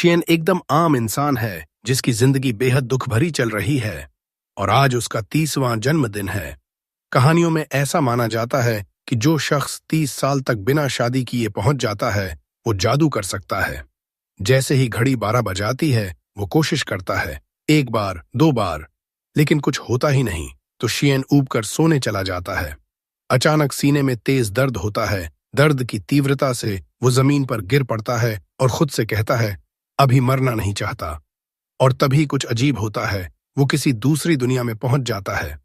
Hsien एकदम आम इंसान है जिसकी जिंदगी बेहद दुख भरी चल रही है और आज उसका 30वां जन्मदिन है। कहानियों में ऐसा माना जाता है कि जो शख्स 30 साल तक बिना शादी किए पहुंच जाता है वो जादू कर सकता है। जैसे ही घड़ी 12 बजाती है वो कोशिश करता है, एक बार 2 बार, लेकिन कुछ होता ही नहीं तो शियन ऊब कर सोने चला जाता है। अचानक सीने में तेज दर्द होता है। दर्द की तीव्रता से वो जमीन पर गिर पड़ता है और खुद से कहता है, अभी मरना नहीं चाहता। और तभी कुछ अजीब होता है, वो किसी दूसरी दुनिया में पहुंच जाता है।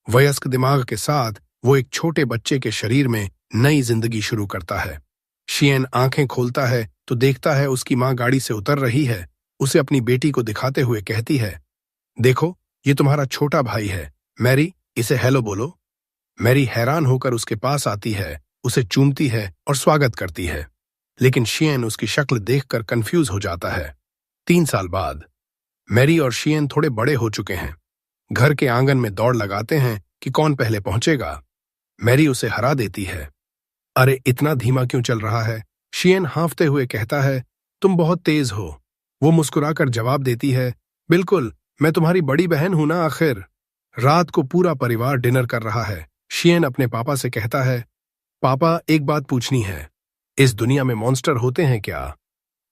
वयस्क दिमाग के साथ वो एक छोटे बच्चे के शरीर में नई जिंदगी शुरू करता है। शियन आंखें खोलता है तो देखता है उसकी मां गाड़ी से उतर रही है। उसे अपनी बेटी को दिखाते हुए कहती है, देखो ये तुम्हारा छोटा भाई है मैरी, इसे हेलो बोलो। मैरी हैरान होकर उसके पास आती है, उसे चूमती है और स्वागत करती है। लेकिन शियन उसकी शक्ल देखकर कंफ्यूज हो जाता है। 3 साल बाद मैरी और शियन थोड़े बड़े हो चुके हैं। घर के आंगन में दौड़ लगाते हैं कि कौन पहले पहुंचेगा। मैरी उसे हरा देती है। अरे इतना धीमा क्यों चल रहा है? शियन हांफते हुए कहता है, तुम बहुत तेज हो। वो मुस्कुराकर जवाब देती है, बिल्कुल, मैं तुम्हारी बड़ी बहन हूं ना आखिर। रात को पूरा परिवार डिनर कर रहा है। शियन अपने पापा से कहता है, पापा एक बात पूछनी है, इस दुनिया में मॉन्स्टर होते हैं क्या?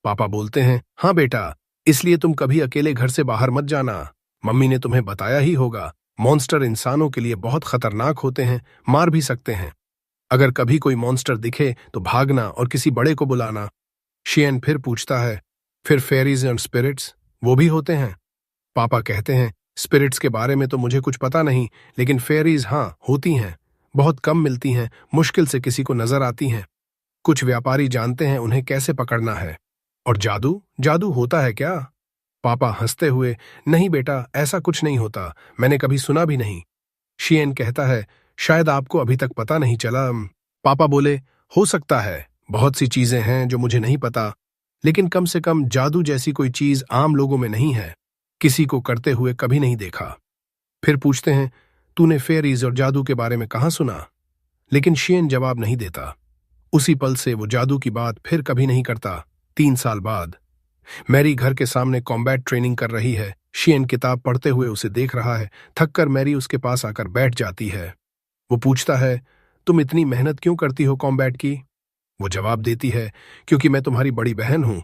पापा बोलते हैं, हाँ बेटा, इसलिए तुम कभी अकेले घर से बाहर मत जाना। मम्मी ने तुम्हें बताया ही होगा, मॉन्स्टर इंसानों के लिए बहुत खतरनाक होते हैं, मार भी सकते हैं। अगर कभी कोई मॉन्स्टर दिखे तो भागना और किसी बड़े को बुलाना। शियन फिर पूछता है, फिर फेरीज एंड स्पिरिट्स वो भी होते हैं? पापा कहते हैं, स्पिरिट्स के बारे में तो मुझे कुछ पता नहीं, लेकिन फेरीज हाँ होती हैं, बहुत कम मिलती हैं, मुश्किल से किसी को नजर आती हैं। कुछ व्यापारी जानते हैं उन्हें कैसे पकड़ना है। और जादू जादू होता है क्या? पापा हंसते हुए, नहीं बेटा, ऐसा कुछ नहीं होता, मैंने कभी सुना भी नहीं। शियन कहता है, शायद आपको अभी तक पता नहीं चला। पापा बोले, हो सकता है, बहुत सी चीजें हैं जो मुझे नहीं पता, लेकिन कम से कम जादू जैसी कोई चीज आम लोगों में नहीं है, किसी को करते हुए कभी नहीं देखा। फिर पूछते हैं, तूने फेरीज और जादू के बारे में कहाँ सुना? लेकिन शियन जवाब नहीं देता। उसी पल से वो जादू की बात फिर कभी नहीं करता। 3 साल बाद मैरी घर के सामने कॉम्बैट ट्रेनिंग कर रही है। शियन किताब पढ़ते हुए उसे देख रहा है। थककर मैरी उसके पास आकर बैठ जाती है। वो पूछता है, तुम इतनी मेहनत क्यों करती हो कॉम्बैट की? वो जवाब देती है, क्योंकि मैं तुम्हारी बड़ी बहन हूं,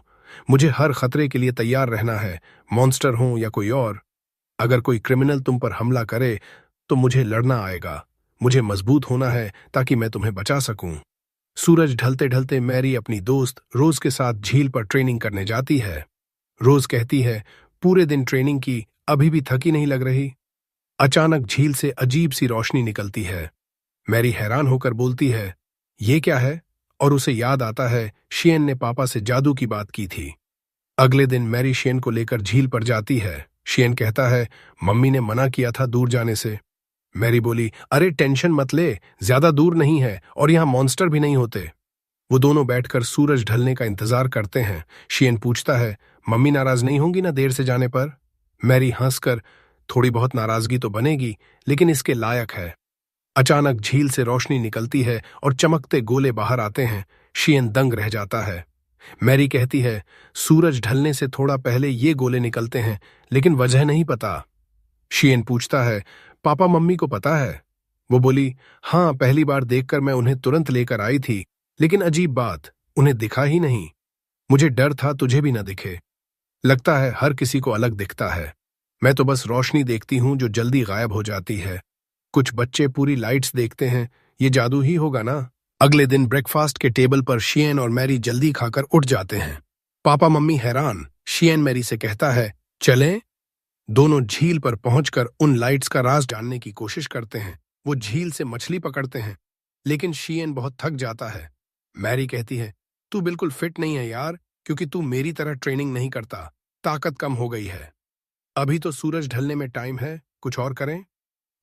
मुझे हर खतरे के लिए तैयार रहना है, मॉन्स्टर हो या कोई और। अगर कोई क्रिमिनल तुम पर हमला करे तो मुझे लड़ना आएगा। मुझे मजबूत होना है ताकि मैं तुम्हें बचा सकूं। सूरज ढलते ढलते मैरी अपनी दोस्त रोज के साथ झील पर ट्रेनिंग करने जाती है। रोज कहती है, पूरे दिन ट्रेनिंग की, अभी भी थकी नहीं लग रही। अचानक झील से अजीब सी रोशनी निकलती है। मैरी हैरान होकर बोलती है, ये क्या है? और उसे याद आता है शियन ने पापा से जादू की बात की थी। अगले दिन मैरी शियन को लेकर झील पर जाती है। शियन कहता है, मम्मी ने मना किया था दूर जाने से। मैरी बोली, अरे टेंशन मत ले, ज्यादा दूर नहीं है और यहाँ मॉन्स्टर भी नहीं होते। वो दोनों बैठकर सूरज ढलने का इंतजार करते हैं। शियन पूछता है, मम्मी नाराज नहीं होंगी ना देर से जाने पर? मैरी हंसकर, थोड़ी बहुत नाराजगी तो बनेगी, लेकिन इसके लायक है। अचानक झील से रोशनी निकलती है और चमकते गोले बाहर आते हैं। शियन दंग रह जाता है। मैरी कहती है, सूरज ढलने से थोड़ा पहले ये गोले निकलते हैं, लेकिन वजह नहीं पता। शियन पूछता है, पापा मम्मी को पता है? वो बोली, हाँ, पहली बार देखकर मैं उन्हें तुरंत लेकर आई थी, लेकिन अजीब बात, उन्हें दिखा ही नहीं। मुझे डर था तुझे भी न दिखे। लगता है हर किसी को अलग दिखता है। मैं तो बस रोशनी देखती हूं जो जल्दी गायब हो जाती है। कुछ बच्चे पूरी लाइट्स देखते हैं, ये जादू ही होगा ना। अगले दिन ब्रेकफास्ट के टेबल पर शियन और मैरी जल्दी खाकर उठ जाते हैं। पापा मम्मी हैरान। शियन मैरी से कहता है, चलें? दोनों झील पर पहुंचकर उन लाइट्स का राज जानने की कोशिश करते हैं। वो झील से मछली पकड़ते हैं, लेकिन शियन बहुत थक जाता है। मैरी कहती है, तू बिल्कुल फिट नहीं है यार, क्योंकि तू मेरी तरह ट्रेनिंग नहीं करता, ताकत कम हो गई है। अभी तो सूरज ढलने में टाइम है, कुछ और करें?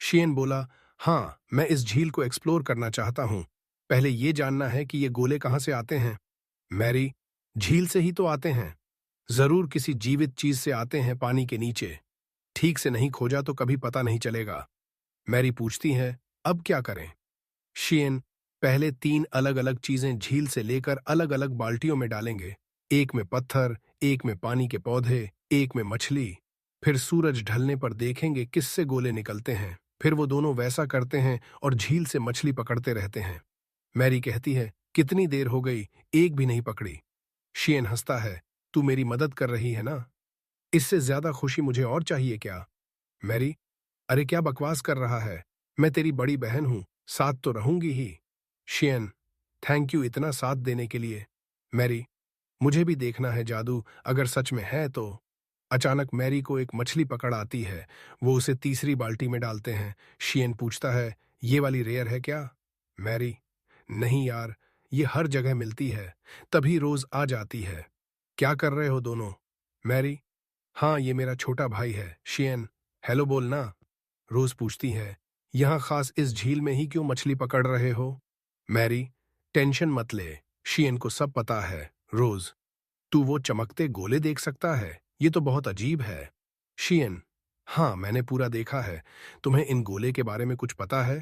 शियन बोला, हाँ, मैं इस झील को एक्सप्लोर करना चाहता हूँ। पहले ये जानना है कि ये गोले कहाँ से आते हैं। मैरी, झील से ही तो आते हैं, जरूर किसी जीवित चीज से आते हैं पानी के नीचे। ठीक से नहीं खोजा तो कभी पता नहीं चलेगा। मैरी पूछती है, अब क्या करें? शियन, पहले 3 अलग अलग चीजें झील से लेकर अलग अलग बाल्टियों में डालेंगे। एक में पत्थर, एक में पानी के पौधे, एक में मछली। फिर सूरज ढलने पर देखेंगे किससे गोले निकलते हैं। फिर वो दोनों वैसा करते हैं और झील से मछली पकड़ते रहते हैं। मैरी कहती है, कितनी देर हो गई, एक भी नहीं पकड़ी। शियन हंसता है, तू मेरी मदद कर रही है ना? इससे ज्यादा खुशी मुझे और चाहिए क्या? मैरी, अरे क्या बकवास कर रहा है, मैं तेरी बड़ी बहन हूं, साथ तो रहूंगी ही। शियन, थैंक यू इतना साथ देने के लिए। मैरी, मुझे भी देखना है जादू, अगर सच में है तो। अचानक मैरी को एक मछली पकड़ आती है। वो उसे तीसरी बाल्टी में डालते हैं। शियन पूछता है, ये वाली रेयर है क्या? मैरी, नहीं यार, ये हर जगह मिलती है। तभी रोज आ जाती है। क्या कर रहे हो दोनों? मैरी, हाँ ये मेरा छोटा भाई है। शियन, हेलो बोलना। रोज पूछती है, यहाँ खास इस झील में ही क्यों मछली पकड़ रहे हो? मैरी, टेंशन मत ले, शियन को सब पता है। रोज, तू वो चमकते गोले देख सकता है, ये तो बहुत अजीब है। शियन, हाँ मैंने पूरा देखा है। तुम्हें इन गोले के बारे में कुछ पता है?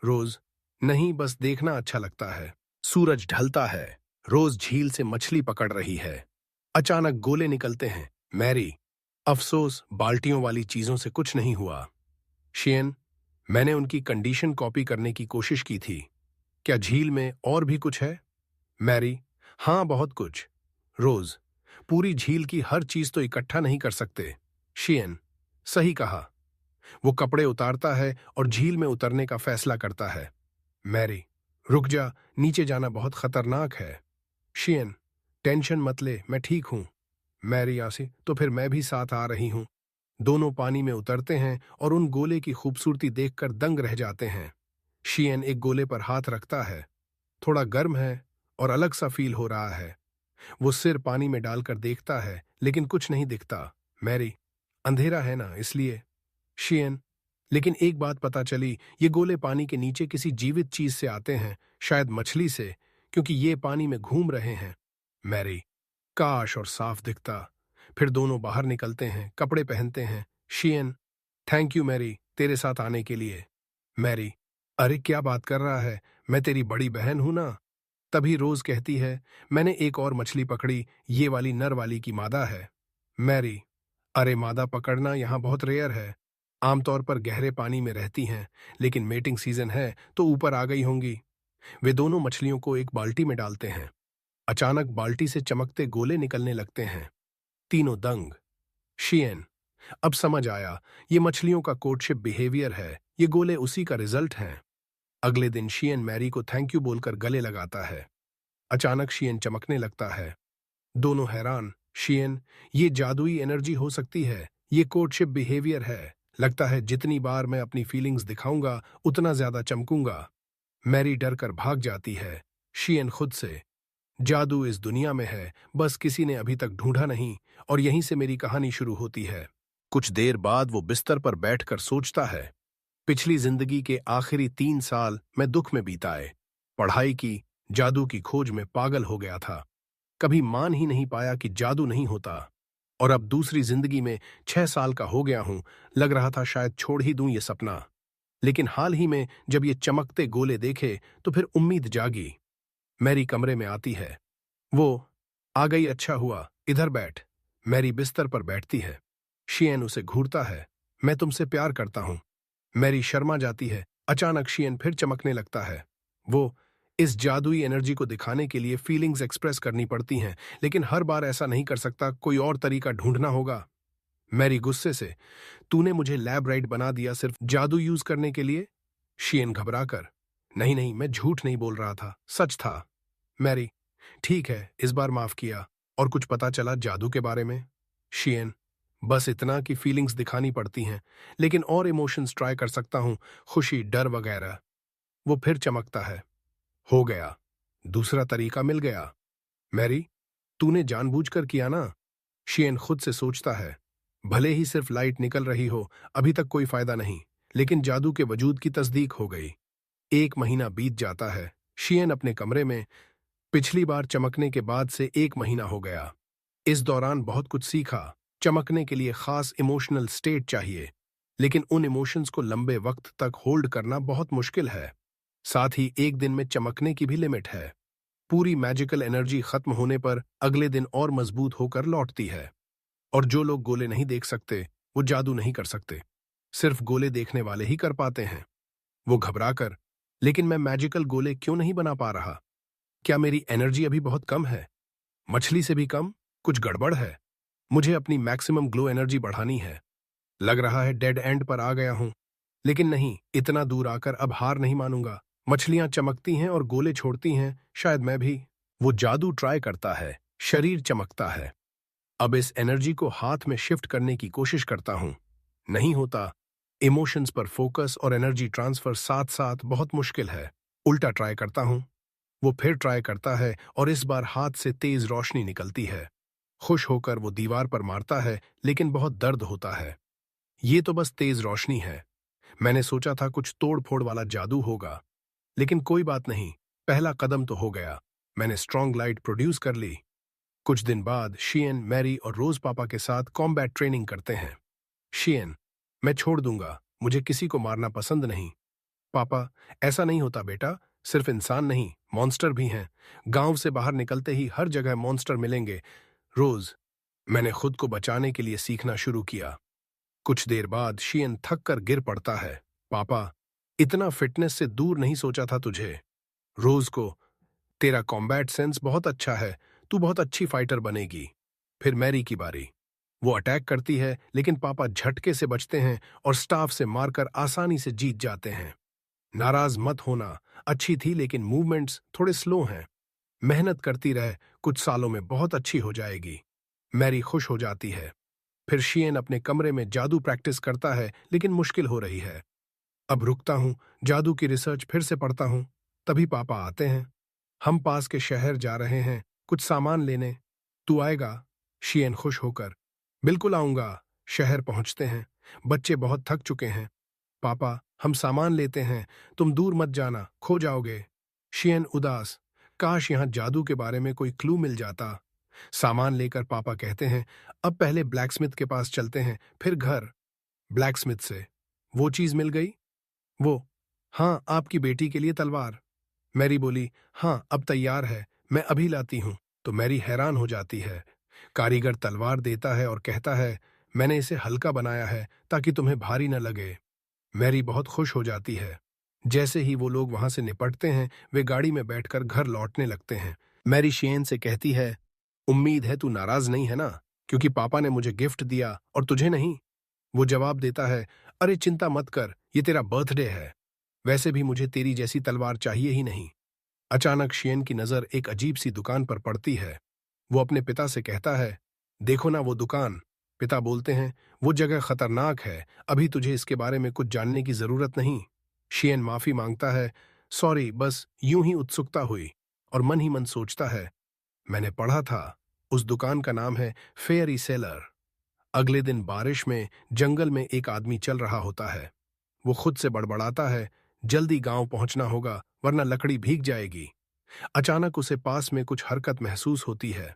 रोज, नहीं बस देखना अच्छा लगता है। सूरज ढलता है। रोज झील से मछली पकड़ रही है। अचानक गोले निकलते हैं। मैरी, अफसोस बाल्टियों वाली चीजों से कुछ नहीं हुआ। शियन, मैंने उनकी कंडीशन कॉपी करने की कोशिश की थी। क्या झील में और भी कुछ है? मैरी, हाँ बहुत कुछ। रोज, पूरी झील की हर चीज तो इकट्ठा नहीं कर सकते। शियन, सही कहा। वो कपड़े उतारता है और झील में उतरने का फैसला करता है। मैरी, रुक जा, नीचे जाना बहुत खतरनाक है। शियन, टेंशन मत ले, मैं ठीक हूं। मैरी, आसी तो फिर मैं भी साथ आ रही हूं। दोनों पानी में उतरते हैं और उन गोले की खूबसूरती देखकर दंग रह जाते हैं। शियन एक गोले पर हाथ रखता है। थोड़ा गर्म है और अलग सा फील हो रहा है। वो सिर पानी में डालकर देखता है लेकिन कुछ नहीं दिखता। मैरी, अंधेरा है ना इसलिए। शियन, लेकिन एक बात पता चली, ये गोले पानी के नीचे किसी जीवित चीज से आते हैं, शायद मछली से, क्योंकि ये पानी में घूम रहे हैं। मैरी, काश और साफ दिखता। फिर दोनों बाहर निकलते हैं, कपड़े पहनते हैं। शियन, थैंक यू मैरी, तेरे साथ आने के लिए। मैरी, अरे क्या बात कर रहा है, मैं तेरी बड़ी बहन हूं ना। तभी रोज कहती है, मैंने एक और मछली पकड़ी, ये वाली नर वाली की मादा है। मैरी, अरे मादा पकड़ना यहाँ बहुत रेयर है। आमतौर पर गहरे पानी में रहती हैं, लेकिन मेटिंग सीजन है तो ऊपर आ गई होंगी। वे दोनों मछलियों को एक बाल्टी में डालते हैं। अचानक बाल्टी से चमकते गोले निकलने लगते हैं। तीनों दंग। शियन, अब समझ आया, ये मछलियों का कोर्टशिप बिहेवियर है, ये गोले उसी का रिजल्ट हैं। अगले दिन शियन मैरी को थैंक यू बोलकर गले लगाता है। अचानक शियन चमकने लगता है। दोनों हैरान। शियन, ये जादुई एनर्जी हो सकती है, ये कोर्टशिप बिहेवियर है। लगता है जितनी बार मैं अपनी फीलिंग्स दिखाऊंगा उतना ज्यादा चमकूंगा। मैरी डर कर भाग जाती है। शियन खुद से, जादू इस दुनिया में है, बस किसी ने अभी तक ढूंढा नहीं। और यहीं से मेरी कहानी शुरू होती है। कुछ देर बाद वो बिस्तर पर बैठकर सोचता है, पिछली जिंदगी के आखिरी 3 साल मैं दुख में बीताए। पढ़ाई की, जादू की खोज में पागल हो गया था। कभी मान ही नहीं पाया कि जादू नहीं होता। और अब दूसरी जिंदगी में 6 साल का हो गया हूं, लग रहा था शायद छोड़ ही दूं ये सपना। लेकिन हाल ही में जब ये चमकते गोले देखे तो फिर उम्मीद जागी। मैरी कमरे में आती है। वो, आ गई, अच्छा हुआ, इधर बैठ। मैरी बिस्तर पर बैठती है। शियन उसे घूरता है। मैं तुमसे प्यार करता हूं। मैरी शर्मा जाती है। अचानक शियन फिर चमकने लगता है। वो, इस जादुई एनर्जी को दिखाने के लिए फीलिंग्स एक्सप्रेस करनी पड़ती हैं, लेकिन हर बार ऐसा नहीं कर सकता, कोई और तरीका ढूंढना होगा। मैरी गुस्से से, तूने मुझे लैब राइट बना दिया सिर्फ जादू यूज करने के लिए? शियन घबराकर, नहीं नहीं, मैं झूठ नहीं बोल रहा था, सच था। मैरी, ठीक है, इस बार माफ किया। और कुछ पता चला जादू के बारे में? शियन, बस इतना कि फीलिंग्स दिखानी पड़ती हैं, लेकिन और इमोशंस ट्राई कर सकता हूं, खुशी, डर वगैरह। वो फिर चमकता है। हो गया, दूसरा तरीका मिल गया। मैरी, तूने जानबूझकर किया ना? शियन खुद से सोचता है, भले ही सिर्फ लाइट निकल रही हो, अभी तक कोई फायदा नहीं, लेकिन जादू के वजूद की तस्दीक हो गई। 1 महीना बीत जाता है। शियन अपने कमरे में। पिछली बार चमकने के बाद से 1 महीना हो गया। इस दौरान बहुत कुछ सीखा। चमकने के लिए खास इमोशनल स्टेट चाहिए, लेकिन उन इमोशंस को लंबे वक्त तक होल्ड करना बहुत मुश्किल है। साथ ही एक दिन में चमकने की भी लिमिट है। पूरी मैजिकल एनर्जी खत्म होने पर अगले दिन और मजबूत होकर लौटती है। और जो लोग गोले नहीं देख सकते वो जादू नहीं कर सकते, सिर्फ गोले देखने वाले ही कर पाते हैं। वो घबराकर, लेकिन मैं मैजिकल गोले क्यों नहीं बना पा रहा? क्या मेरी एनर्जी अभी बहुत कम है? मछली से भी कम? कुछ गड़बड़ है। मुझे अपनी मैक्सिमम ग्लो एनर्जी बढ़ानी है। लग रहा है डेड एंड पर आ गया हूं, लेकिन नहीं, इतना दूर आकर अब हार नहीं मानूंगा। मछलियां चमकती हैं और गोले छोड़ती हैं, शायद मैं भी। वो जादू ट्राई करता है, शरीर चमकता है। अब इस एनर्जी को हाथ में शिफ्ट करने की कोशिश करता हूं, नहीं होता। इमोशंस पर फोकस और एनर्जी ट्रांसफर साथ साथ बहुत मुश्किल है। उल्टा ट्राई करता हूं। वो फिर ट्राई करता है और इस बार हाथ से तेज रोशनी निकलती है। खुश होकर वो दीवार पर मारता है, लेकिन बहुत दर्द होता है। ये तो बस तेज रोशनी है। मैंने सोचा था कुछ तोड़ फोड़ वाला जादू होगा, लेकिन कोई बात नहीं, पहला कदम तो हो गया। मैंने स्ट्रॉन्ग लाइट प्रोड्यूस कर ली। कुछ दिन बाद शियन, मैरी और रोज पापा के साथ कॉम्बैट ट्रेनिंग करते हैं। शियन: मैं छोड़ दूंगा, मुझे किसी को मारना पसंद नहीं। पापा: ऐसा नहीं होता बेटा, सिर्फ इंसान नहीं, मॉन्स्टर भी हैं। गांव से बाहर निकलते ही हर जगह मॉन्स्टर मिलेंगे। रोज: मैंने खुद को बचाने के लिए सीखना शुरू किया। कुछ देर बाद शियन थक कर गिर पड़ता है। पापा: इतना फिटनेस से दूर नहीं सोचा था तुझे। रोज को: तेरा कॉम्बैट सेंस बहुत अच्छा है, तू बहुत अच्छी फाइटर बनेगी। फिर मैरी की बारी। वो अटैक करती है, लेकिन पापा झटके से बचते हैं और स्टाफ से मारकर आसानी से जीत जाते हैं। नाराज मत होना, अच्छी थी लेकिन मूवमेंट्स थोड़े स्लो हैं। मेहनत करती रह, कुछ सालों में बहुत अच्छी हो जाएगी। मैरी खुश हो जाती है। फिर शियन अपने कमरे में जादू प्रैक्टिस करता है, लेकिन मुश्किल हो रही है। अब रुकता हूं, जादू की रिसर्च फिर से पढ़ता हूं। तभी पापा आते हैं। हम पास के शहर जा रहे हैं, कुछ सामान लेने। तू आएगा? शियन खुश होकर: बिल्कुल आऊंगा। शहर पहुंचते हैं। बच्चे बहुत थक चुके हैं। पापा: हम सामान लेते हैं, तुम दूर मत जाना, खो जाओगे। शियन उदास: काश यहां जादू के बारे में कोई क्लू मिल जाता। सामान लेकर पापा कहते हैं, अब पहले ब्लैकस्मिथ के पास चलते हैं, फिर घर। ब्लैकस्मिथ से: वो चीज मिल गई? वो: हाँ, आपकी बेटी के लिए तलवार। मैरी बोली: हाँ, अब तैयार है, मैं अभी लाती हूं। तो मैरी हैरान हो जाती है। कारीगर तलवार देता है और कहता है, मैंने इसे हल्का बनाया है ताकि तुम्हें भारी न लगे। मैरी बहुत खुश हो जाती है। जैसे ही वो लोग वहां से निपटते हैं, वे गाड़ी में बैठकर घर लौटने लगते हैं। मैरी शियन से कहती है, उम्मीद है तू नाराज नहीं है ना, क्योंकि पापा ने मुझे गिफ्ट दिया और तुझे नहीं? वो जवाब देता है, अरे चिंता मत कर, ये तेरा बर्थडे है। वैसे भी मुझे तेरी जैसी तलवार चाहिए ही नहीं। अचानक शियन की नजर एक अजीब सी दुकान पर पड़ती है। वो अपने पिता से कहता है, देखो ना वो दुकान। पिता बोलते हैं, वो जगह खतरनाक है, अभी तुझे इसके बारे में कुछ जानने की जरूरत नहीं। शियन माफी मांगता है, सॉरी, बस यूं ही उत्सुकता हुई। और मन ही मन सोचता है, मैंने पढ़ा था, उस दुकान का नाम है फेयरी सेलर। अगले दिन बारिश में जंगल में एक आदमी चल रहा होता है। वो खुद से बड़बड़ाता है, जल्दी गांव पहुंचना होगा वरना लकड़ी भीग जाएगी। अचानक उसे पास में कुछ हरकत महसूस होती है।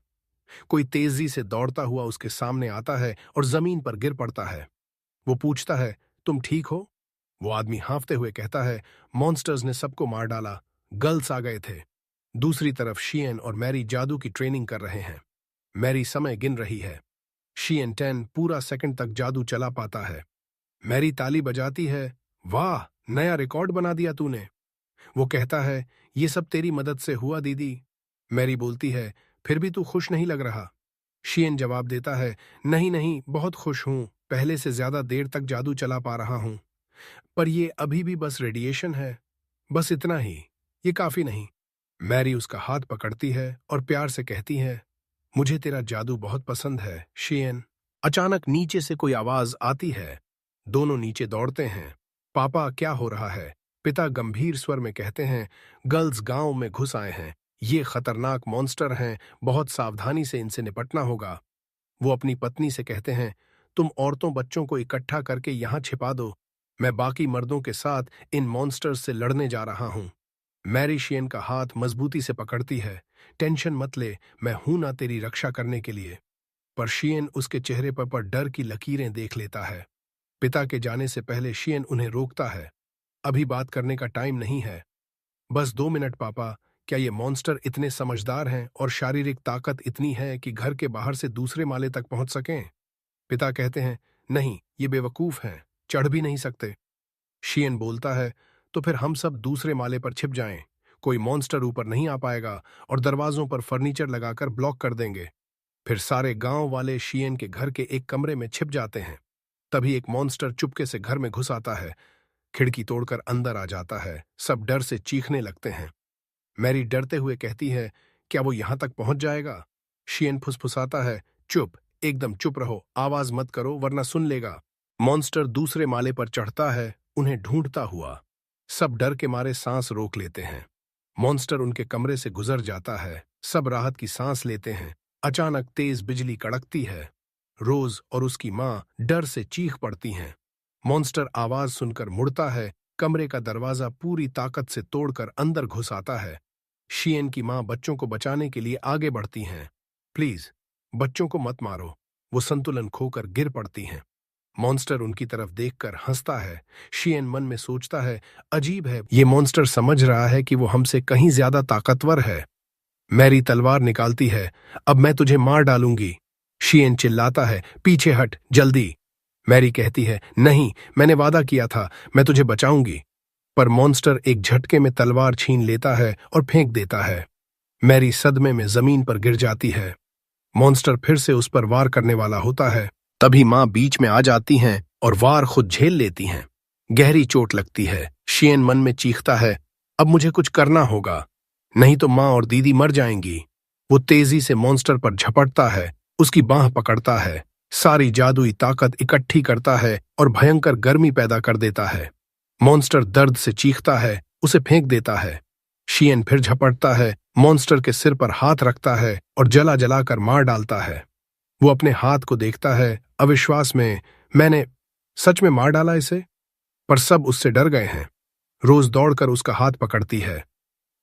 कोई तेजी से दौड़ता हुआ उसके सामने आता है और जमीन पर गिर पड़ता है। वो पूछता है, तुम ठीक हो? वो आदमी हाँफते हुए कहता है, मॉन्स्टर्स ने सबको मार डाला, गर्ल्स आ गए थे। दूसरी तरफ शियन और मैरी जादू की ट्रेनिंग कर रहे हैं। मैरी समय गिन रही है। शियन 10 पूरा सेकंड तक जादू चला पाता है। मैरी ताली बजाती है, वाह, नया रिकॉर्ड बना दिया तूने। वो कहता है, ये सब तेरी मदद से हुआ दीदी। मैरी बोलती है, फिर भी तू खुश नहीं लग रहा। शियन जवाब देता है, नहीं नहीं, बहुत खुश हूं, पहले से ज्यादा देर तक जादू चला पा रहा हूं। पर ये अभी भी बस रेडिएशन है, बस इतना ही, ये काफी नहीं। मैरी उसका हाथ पकड़ती है और प्यार से कहती है, मुझे तेरा जादू बहुत पसंद है शियन। अचानक नीचे से कोई आवाज आती है। दोनों नीचे दौड़ते हैं। पापा, क्या हो रहा है? पिता गंभीर स्वर में कहते हैं, गर्ल्स गांव में घुस आए हैं, ये खतरनाक मॉन्स्टर हैं, बहुत सावधानी से इनसे निपटना होगा। वो अपनी पत्नी से कहते हैं, तुम औरतों बच्चों को इकट्ठा करके यहां छिपा दो, मैं बाकी मर्दों के साथ इन मॉन्स्टर्स से लड़ने जा रहा हूं। मैरी शियन का हाथ मजबूती से पकड़ती है, टेंशन मत ले, मैं हूं ना तेरी रक्षा करने के लिए। पर शियन उसके चेहरे पर डर की लकीरें देख लेता है। पिता के जाने से पहले शियन उन्हें रोकता है, अभी बात करने का टाइम नहीं है। बस 2 मिनट पापा, क्या ये मॉन्स्टर इतने समझदार हैं और शारीरिक ताकत इतनी है कि घर के बाहर से दूसरे माले तक पहुंच सकें? पिता कहते हैं, नहीं, ये बेवकूफ हैं, चढ़ भी नहीं सकते। शियन बोलता है, तो फिर हम सब दूसरे माले पर छिप जाएं। कोई मॉन्स्टर ऊपर नहीं आ पाएगा और दरवाजों पर फर्नीचर लगाकर ब्लॉक कर देंगे। फिर सारे गांव वाले शियन के घर के एक कमरे में छिप जाते हैं। तभी एक मॉन्स्टर चुपके से घर में घुस आता है, खिड़की तोड़कर अंदर आ जाता है। सब डर से चीखने लगते हैं। मैरी डरते हुए कहती है, क्या वो यहां तक पहुंच जाएगा? शियन फुसफुसाता है, चुप, एकदम चुप रहो, आवाज मत करो वरना सुन लेगा। मॉन्स्टर दूसरे माले पर चढ़ता है, उन्हें ढूंढता हुआ। सब डर के मारे सांस रोक लेते हैं। मॉन्स्टर उनके कमरे से गुजर जाता है। सब राहत की सांस लेते हैं। अचानक तेज बिजली कड़कती है। रोज और उसकी मां डर से चीख पड़ती हैं। मॉन्स्टर आवाज सुनकर मुड़ता है। कमरे का दरवाजा पूरी ताकत से तोड़कर अंदर घुस आता है। शियन की मां बच्चों को बचाने के लिए आगे बढ़ती हैं। प्लीज, बच्चों को मत मारो। वो संतुलन खोकर गिर पड़ती हैं। मॉन्स्टर उनकी तरफ देखकर हंसता है। शियन मन में सोचता है, अजीब है, ये मॉन्स्टर समझ रहा है कि वो हमसे कहीं ज्यादा ताकतवर है। मैरी तलवार निकालती है, अब मैं तुझे मार डालूंगी। शियन चिल्लाता है, पीछे हट, जल्दी। मैरी कहती है, नहीं, मैंने वादा किया था, मैं तुझे बचाऊंगी। पर मॉन्स्टर एक झटके में तलवार छीन लेता है और फेंक देता है। मैरी सदमे में जमीन पर गिर जाती है। मॉन्स्टर फिर से उस पर वार करने वाला होता है। तभी मां बीच में आ जाती हैं और वार खुद झेल लेती हैं। गहरी चोट लगती है। शियन मन में चीखता है, अब मुझे कुछ करना होगा, नहीं तो मां और दीदी मर जाएंगी। वो तेजी से मॉन्स्टर पर झपटता है, उसकी बांह पकड़ता है, सारी जादुई ताकत इकट्ठी करता है और भयंकर गर्मी पैदा कर देता है। मॉन्स्टर दर्द से चीखता है, उसे फेंक देता है। शियन फिर झपटता है, मॉन्स्टर के सिर पर हाथ रखता है और जला जलाकर मार डालता है। वो अपने हाथ को देखता है, अविश्वास में, मैंने सच में मार डाला इसे? पर सब उससे डर गए हैं। रोज दौड़कर उसका हाथ पकड़ती है।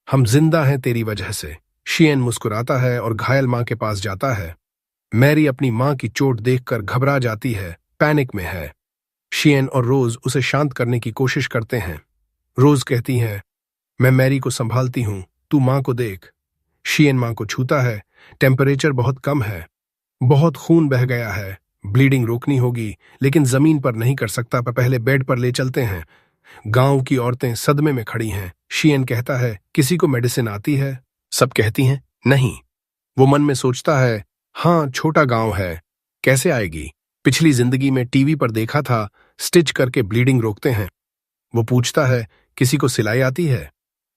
हम जिंदा हैं तेरी वजह से। शियन मुस्कुराता है और घायल मां के पास जाता है। मैरी अपनी मां की चोट देखकर घबरा जाती है, पैनिक में है। शियन और रोज उसे शांत करने की कोशिश करते हैं। रोज कहती है, मैं मैरी को संभालती हूं, तू मां को देख। शियन मां को छूता है, टेम्परेचर बहुत कम है, बहुत खून बह गया है, ब्लीडिंग रोकनी होगी, लेकिन जमीन पर नहीं कर सकता, पहले बेड पर ले चलते हैं। गांव की औरतें सदमे में खड़ी हैं। शियन कहता है, किसी को मेडिसिन आती है? सब कहती हैं, नहीं। वो मन में सोचता है, हाँ, छोटा गांव है, कैसे आएगी? पिछली जिंदगी में टीवी पर देखा था, स्टिच करके ब्लीडिंग रोकते हैं। वो पूछता है, किसी को सिलाई आती है?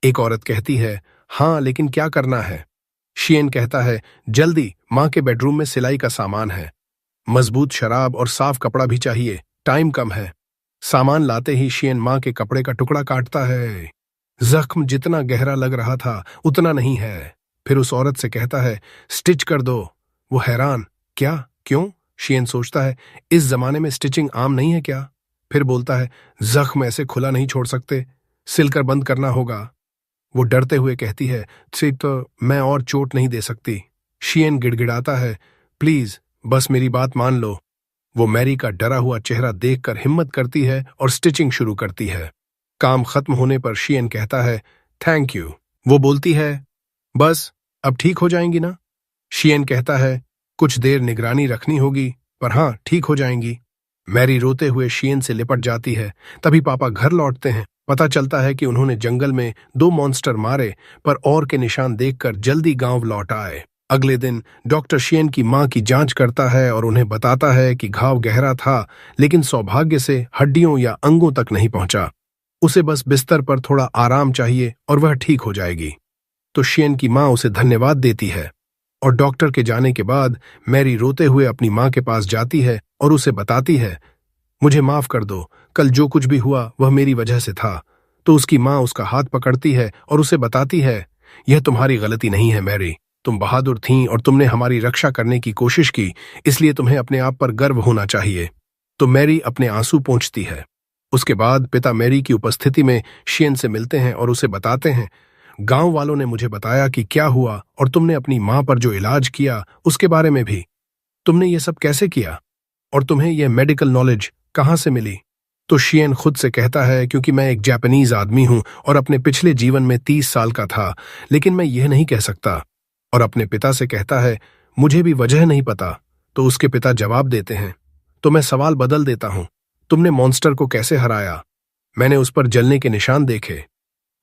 एक औरत कहती है, हाँ, लेकिन क्या करना है? शियन कहता है, जल्दी, मां के बेडरूम में सिलाई का सामान है, मजबूत शराब और साफ कपड़ा भी चाहिए, टाइम कम है। सामान लाते ही शियन मां के कपड़े का टुकड़ा काटता है। जख्म जितना गहरा लग रहा था उतना नहीं है। फिर उस औरत से कहता है, स्टिच कर दो। वो हैरान, क्या, क्यों? शियन सोचता है, इस जमाने में स्टिचिंग आम नहीं है क्या? फिर बोलता है, जख्म ऐसे खुला नहीं छोड़ सकते, सिलकर बंद करना होगा। वो डरते हुए कहती है, सिर्फ तो मैं और चोट नहीं दे सकती। शियन गिड़गिड़ाता है, प्लीज, बस मेरी बात मान लो। वो मैरी का डरा हुआ चेहरा देखकर हिम्मत करती है और स्टिचिंग शुरू करती है। काम खत्म होने पर शियन कहता है, थैंक यू। वो बोलती है, बस अब ठीक हो जाएंगी ना? शियन कहता है, कुछ देर निगरानी रखनी होगी, पर हाँ, ठीक हो जाएंगी। मैरी रोते हुए शियन से लिपट जाती है। तभी पापा घर लौटते हैं। पता चलता है कि उन्होंने जंगल में 2 मॉन्स्टर मारे, पर और के निशान देखकर जल्दी गांव लौट आए। अगले दिन डॉक्टर शियन की मां की जांच करता है और उन्हें बताता है कि घाव गहरा था, लेकिन सौभाग्य से हड्डियों या अंगों तक नहीं पहुंचा। उसे बस बिस्तर पर थोड़ा आराम चाहिए और वह ठीक हो जाएगी। तो शियन की मां उसे धन्यवाद देती है और डॉक्टर के जाने के बाद मैरी रोते हुए अपनी मां के पास जाती है और उसे बताती है, मुझे माफ कर दो, कल जो कुछ भी हुआ वह मेरी वजह से था। तो उसकी मां उसका हाथ पकड़ती है और उसे बताती है, यह तुम्हारी गलती नहीं है मैरी, तुम बहादुर थीं और तुमने हमारी रक्षा करने की कोशिश की, इसलिए तुम्हें अपने आप पर गर्व होना चाहिए। तो मैरी अपने आंसू पोंछती है। उसके बाद पिता मैरी की उपस्थिति में शियन से मिलते हैं और उसे बताते हैं, गांव वालों ने मुझे बताया कि क्या हुआ और तुमने अपनी मां पर जो इलाज किया उसके बारे में भी। तुमने ये सब कैसे किया और तुम्हें यह मेडिकल नॉलेज कहां से मिली? तो शियन खुद से कहता है, क्योंकि मैं एक जापानीज आदमी हूं और अपने पिछले जीवन में 30 साल का था, लेकिन मैं यह नहीं कह सकता। और अपने पिता से कहता है, मुझे भी वजह नहीं पता। तो उसके पिता जवाब देते हैं, तो मैं सवाल बदल देता हूं, तुमने मॉन्स्टर को कैसे हराया? मैंने उस पर जलने के निशान देखे,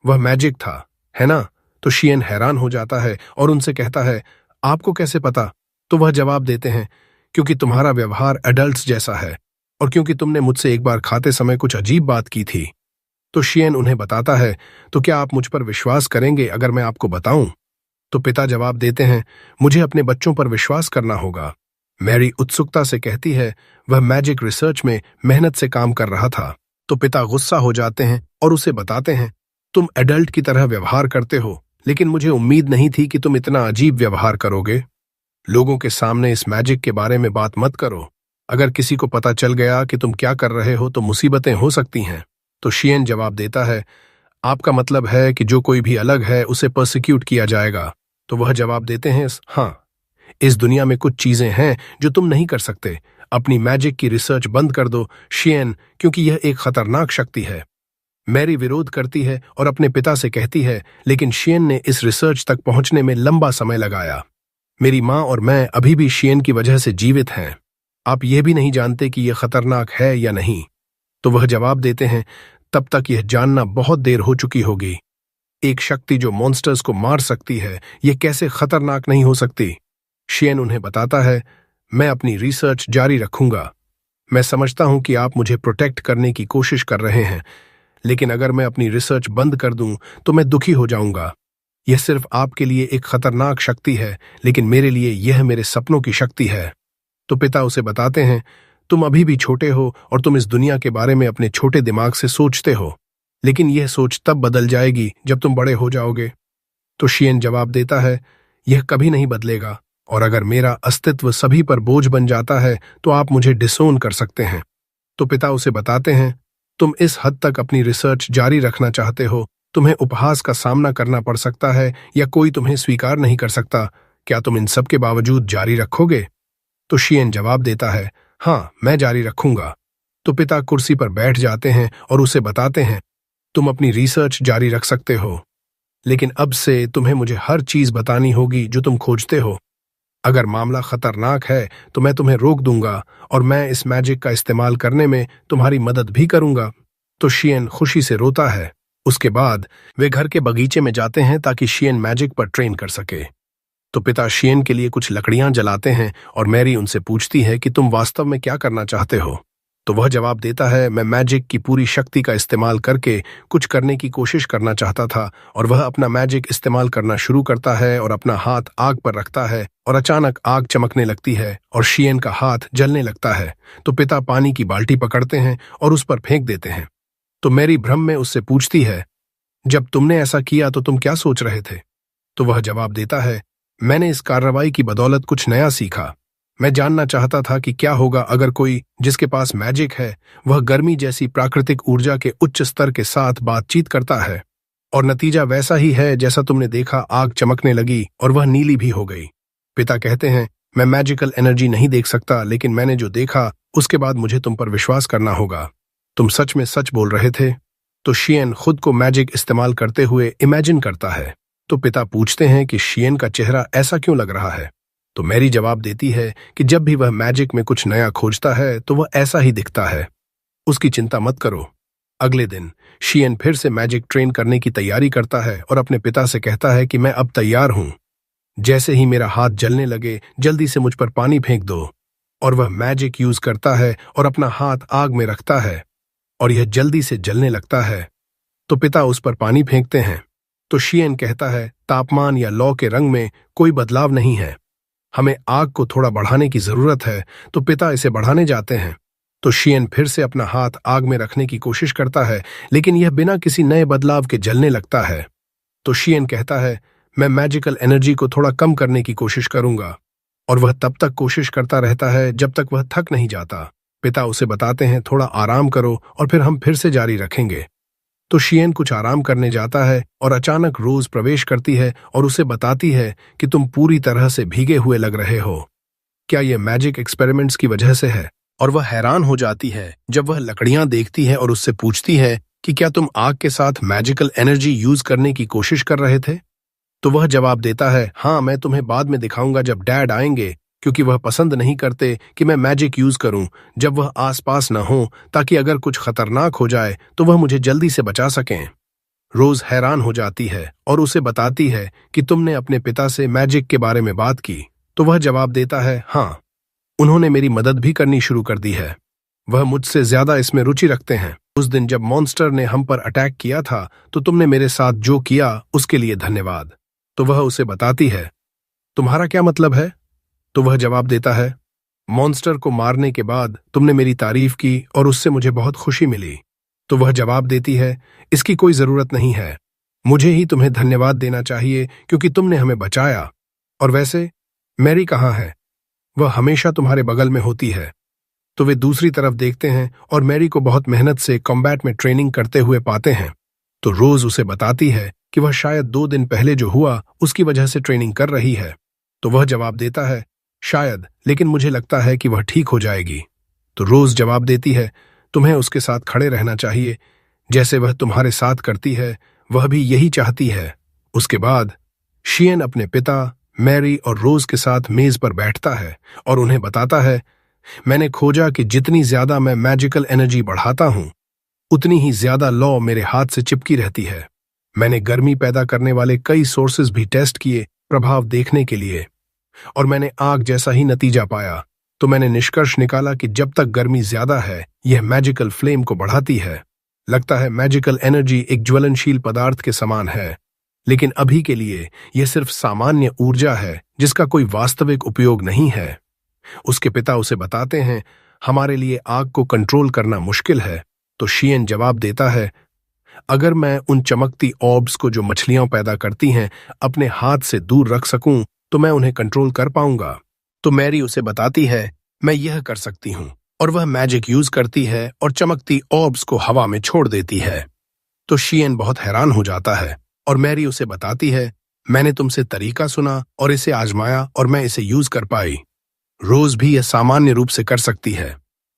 वह मैजिक था, है ना? तो शियन हैरान हो जाता है और उनसे कहता है, आपको कैसे पता? तो वह जवाब देते हैं, क्योंकि तुम्हारा व्यवहार एडल्ट्स जैसा है और क्योंकि तुमने मुझसे एक बार खाते समय कुछ अजीब बात की थी। तो शियन उन्हें बताता है, तो क्या आप मुझ पर विश्वास करेंगे अगर मैं आपको बताऊं? तो पिता जवाब देते हैं, मुझे अपने बच्चों पर विश्वास करना होगा। मैरी उत्सुकता से कहती है, वह मैजिक रिसर्च में मेहनत से काम कर रहा था। तो पिता गुस्सा हो जाते हैं और उसे बताते हैं, तुम एडल्ट की तरह व्यवहार करते हो, लेकिन मुझे उम्मीद नहीं थी कि तुम इतना अजीब व्यवहार करोगे। लोगों के सामने इस मैजिक के बारे में बात मत करो। अगर किसी को पता चल गया कि तुम क्या कर रहे हो तो मुसीबतें हो सकती हैं। तो शियन जवाब देता है, आपका मतलब है कि जो कोई भी अलग है उसे परसिक्यूट किया जाएगा? तो वह जवाब देते हैं, हाँ, इस दुनिया में कुछ चीजें हैं जो तुम नहीं कर सकते। अपनी मैजिक की रिसर्च बंद कर दो शियन, क्योंकि यह एक खतरनाक शक्ति है। मैरी विरोध करती है और अपने पिता से कहती है, लेकिन शियन ने इस रिसर्च तक पहुंचने में लंबा समय लगाया। मेरी माँ और मैं अभी भी शियन की वजह से जीवित हैं। आप यह भी नहीं जानते कि यह खतरनाक है या नहीं। तो वह जवाब देते हैं, तब तक यह जानना बहुत देर हो चुकी होगी। एक शक्ति जो मॉन्स्टर्स को मार सकती है, यह कैसे खतरनाक नहीं हो सकती? शियन उन्हें बताता है, मैं अपनी रिसर्च जारी रखूंगा। मैं समझता हूं कि आप मुझे प्रोटेक्ट करने की कोशिश कर रहे हैं, लेकिन अगर मैं अपनी रिसर्च बंद कर दूं तो मैं दुखी हो जाऊंगा। यह सिर्फ आपके लिए एक खतरनाक शक्ति है, लेकिन मेरे लिए यह मेरे सपनों की शक्ति है। तो पिता उसे बताते हैं, तुम अभी भी छोटे हो और तुम इस दुनिया के बारे में अपने छोटे दिमाग से सोचते हो, लेकिन यह सोच तब बदल जाएगी जब तुम बड़े हो जाओगे। तो शियन जवाब देता है, यह कभी नहीं बदलेगा, और अगर मेरा अस्तित्व सभी पर बोझ बन जाता है तो आप मुझे डिसोन कर सकते हैं। तो पिता उसे बताते हैं, तुम इस हद तक अपनी रिसर्च जारी रखना चाहते हो, तुम्हें उपहास का सामना करना पड़ सकता है या कोई तुम्हें स्वीकार नहीं कर सकता। क्या तुम इन सब के बावजूद जारी रखोगे? तो शियन जवाब देता है, हाँ, मैं जारी रखूंगा। तो पिता कुर्सी पर बैठ जाते हैं और उसे बताते हैं, तुम अपनी रिसर्च जारी रख सकते हो, लेकिन अब से तुम्हें मुझे हर चीज बतानी होगी जो तुम खोजते हो। अगर मामला खतरनाक है तो मैं तुम्हें रोक दूंगा और मैं इस मैजिक का इस्तेमाल करने में तुम्हारी मदद भी करूंगा। तो शियन खुशी से रोता है। उसके बाद वे घर के बगीचे में जाते हैं ताकि शियन मैजिक पर ट्रेन कर सके। तो पिता शियन के लिए कुछ लकड़ियां जलाते हैं और मैरी उनसे पूछती है कि तुम वास्तव में क्या करना चाहते हो? तो वह जवाब देता है, मैं मैजिक की पूरी शक्ति का इस्तेमाल करके कुछ करने की कोशिश करना चाहता था। और वह अपना मैजिक इस्तेमाल करना शुरू करता है और अपना हाथ आग पर रखता है और अचानक आग चमकने लगती है और शियन का हाथ जलने लगता है। तो पिता पानी की बाल्टी पकड़ते हैं और उस पर फेंक देते हैं। तो मैरी भ्रम में उससे पूछती है, जब तुमने ऐसा किया तो तुम क्या सोच रहे थे? तो वह जवाब देता है, मैंने इस कार्रवाई की बदौलत कुछ नया सीखा। मैं जानना चाहता था कि क्या होगा अगर कोई जिसके पास मैजिक है वह गर्मी जैसी प्राकृतिक ऊर्जा के उच्च स्तर के साथ बातचीत करता है। और नतीजा वैसा ही है जैसा तुमने देखा, आग चमकने लगी और वह नीली भी हो गई। पिता कहते हैं, मैं मैजिकल एनर्जी नहीं देख सकता, लेकिन मैंने जो देखा उसके बाद मुझे तुम पर विश्वास करना होगा। तुम सच में सच बोल रहे थे। तो शियन खुद को मैजिक इस्तेमाल करते हुए इमेजिन करता है। तो पिता पूछते हैं कि शियन का चेहरा ऐसा क्यों लग रहा है? तो मैरी जवाब देती है कि जब भी वह मैजिक में कुछ नया खोजता है तो वह ऐसा ही दिखता है। उसकी चिंता मत करो। अगले दिन शियन फिर से मैजिक ट्रेन करने की तैयारी करता है और अपने पिता से कहता है कि मैं अब तैयार हूं। जैसे ही मेरा हाथ जलने लगे, जल्दी से मुझ पर पानी फेंक दो। और वह मैजिक यूज करता है और अपना हाथ आग में रखता है और यह जल्दी से जलने लगता है। तो पिता उस पर पानी फेंकते हैं। तो शियन कहता है, तापमान या लौ के रंग में कोई बदलाव नहीं है, हमें आग को थोड़ा बढ़ाने की जरूरत है। तो पिता इसे बढ़ाने जाते हैं। तो शियन फिर से अपना हाथ आग में रखने की कोशिश करता है, लेकिन यह बिना किसी नए बदलाव के जलने लगता है। तो शियन कहता है, मैं मैजिकल एनर्जी को थोड़ा कम करने की कोशिश करूंगा। और वह तब तक कोशिश करता रहता है जब तक वह थक नहीं जाता। पिता उसे बताते हैं, थोड़ा आराम करो और फिर हम फिर से जारी रखेंगे। तो शियन कुछ आराम करने जाता है और अचानक रोज प्रवेश करती है और उसे बताती है कि तुम पूरी तरह से भीगे हुए लग रहे हो। क्या यह मैजिक एक्सपेरिमेंट्स की वजह से है? और वह हैरान हो जाती है जब वह लकड़ियां देखती है और उससे पूछती है कि क्या तुम आग के साथ मैजिकल एनर्जी यूज करने की कोशिश कर रहे थे? तो वह जवाब देता है, हाँ, मैं तुम्हें बाद में दिखाऊंगा जब डैड आएंगे, क्योंकि वह पसंद नहीं करते कि मैं मैजिक यूज करूं जब वह आसपास न हो, ताकि अगर कुछ खतरनाक हो जाए तो वह मुझे जल्दी से बचा सकें। रोज हैरान हो जाती है और उसे बताती है कि तुमने अपने पिता से मैजिक के बारे में बात की। तो वह जवाब देता है, हाँ, उन्होंने मेरी मदद भी करनी शुरू कर दी है। वह मुझसे ज्यादा इसमें रुचि रखते हैं। उस दिन जब मॉन्स्टर ने हम पर अटैक किया था तो तुमने मेरे साथ जो किया उसके लिए धन्यवाद। तो वह उसे बताती है, तुम्हारा क्या मतलब है? तो वह जवाब देता है, मॉन्स्टर को मारने के बाद तुमने मेरी तारीफ की और उससे मुझे बहुत खुशी मिली। तो वह जवाब देती है, इसकी कोई जरूरत नहीं है, मुझे ही तुम्हें धन्यवाद देना चाहिए क्योंकि तुमने हमें बचाया। और वैसे मैरी कहाँ है? वह हमेशा तुम्हारे बगल में होती है। तो वे दूसरी तरफ देखते हैं और मैरी को बहुत मेहनत से कॉम्बैट में ट्रेनिंग करते हुए पाते हैं। तो रोज उसे बताती है कि वह शायद 2 दिन पहले जो हुआ उसकी वजह से ट्रेनिंग कर रही है। तो वह जवाब देता है, शायद, लेकिन मुझे लगता है कि वह ठीक हो जाएगी। तो रोज जवाब देती है, तुम्हें उसके साथ खड़े रहना चाहिए, जैसे वह तुम्हारे साथ करती है, वह भी यही चाहती है। उसके बाद शियन अपने पिता, मैरी और रोज के साथ मेज पर बैठता है और उन्हें बताता है, मैंने खोजा कि जितनी ज्यादा मैं मैजिकल एनर्जी बढ़ाता हूं उतनी ही ज्यादा लॉ मेरे हाथ से चिपकी रहती है। मैंने गर्मी पैदा करने वाले कई सोर्सेज भी टेस्ट किए प्रभाव देखने के लिए, और मैंने आग जैसा ही नतीजा पाया। तो मैंने निष्कर्ष निकाला कि जब तक गर्मी ज्यादा है यह मैजिकल फ्लेम को बढ़ाती है। लगता है मैजिकल एनर्जी एक ज्वलनशील पदार्थ के समान है, लेकिन अभी के लिए यह सिर्फ सामान्य ऊर्जा है जिसका कोई वास्तविक उपयोग नहीं है। उसके पिता उसे बताते हैं, हमारे लिए आग को कंट्रोल करना मुश्किल है। तो शियन जवाब देता है, अगर मैं उन चमकती ऑर्ब्स को जो मछलियां पैदा करती हैं अपने हाथ से दूर रख सकूं तो मैं उन्हें कंट्रोल कर पाऊंगा। तो मैरी उसे बताती है, मैं यह कर सकती हूं, और वह मैजिक यूज करती है और चमकती ऑर्ब्स को हवा में छोड़ देती है। तो शियन बहुत हैरान हो जाता है और मैरी उसे बताती है, मैंने तुमसे तरीका सुना और इसे आजमाया और मैं इसे यूज कर पाई। रोज भी यह सामान्य रूप से कर सकती है।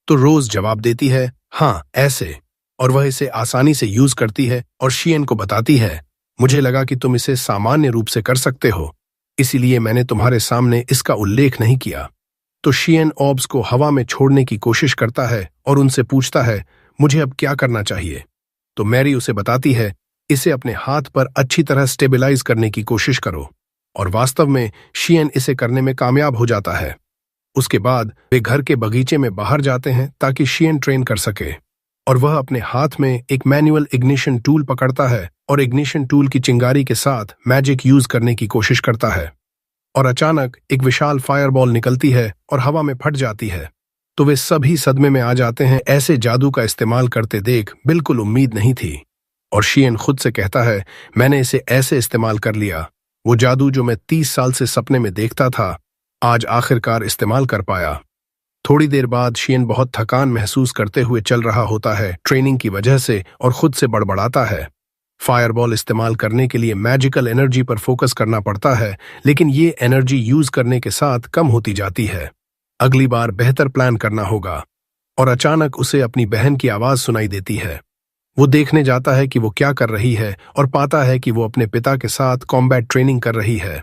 तो रोज जवाब देती है, हाँ, ऐसे, और वह इसे आसानी से यूज करती है और शियन को बताती है, मुझे लगा कि तुम इसे सामान्य रूप से कर सकते हो, इसीलिए मैंने तुम्हारे सामने इसका उल्लेख नहीं किया। तो शियन ऑर्ब्स को हवा में छोड़ने की कोशिश करता है और उनसे पूछता है, मुझे अब क्या करना चाहिए? तो मैरी उसे बताती है, इसे अपने हाथ पर अच्छी तरह स्टेबलाइज करने की कोशिश करो, और वास्तव में शियन इसे करने में कामयाब हो जाता है। उसके बाद वे घर के बगीचे में बाहर जाते हैं ताकि शियन ट्रेन कर सके, और वह अपने हाथ में एक मैनुअल इग्निशन टूल पकड़ता है और इग्निशन टूल की चिंगारी के साथ मैजिक यूज करने की कोशिश करता है, और अचानक एक विशाल फायरबॉल निकलती है और हवा में फट जाती है। तो वे सभी सदमे में आ जाते हैं, ऐसे जादू का इस्तेमाल करते देख बिल्कुल उम्मीद नहीं थी। और शियन खुद से कहता है, मैंने इसे ऐसे इस्तेमाल कर लिया, वो जादू जो मैं 30 साल से सपने में देखता था आज आखिरकार इस्तेमाल कर पाया। थोड़ी देर बाद शियन बहुत थकान महसूस करते हुए चल रहा होता है ट्रेनिंग की वजह से, और खुद से बड़बड़ाता है, फायरबॉल इस्तेमाल करने के लिए मैजिकल एनर्जी पर फोकस करना पड़ता है, लेकिन ये एनर्जी यूज करने के साथ कम होती जाती है। अगली बार बेहतर प्लान करना होगा। और अचानक उसे अपनी बहन की आवाज सुनाई देती है। वो देखने जाता है कि वो क्या कर रही है और पाता है कि वो अपने पिता के साथ कॉम्बैट ट्रेनिंग कर रही है,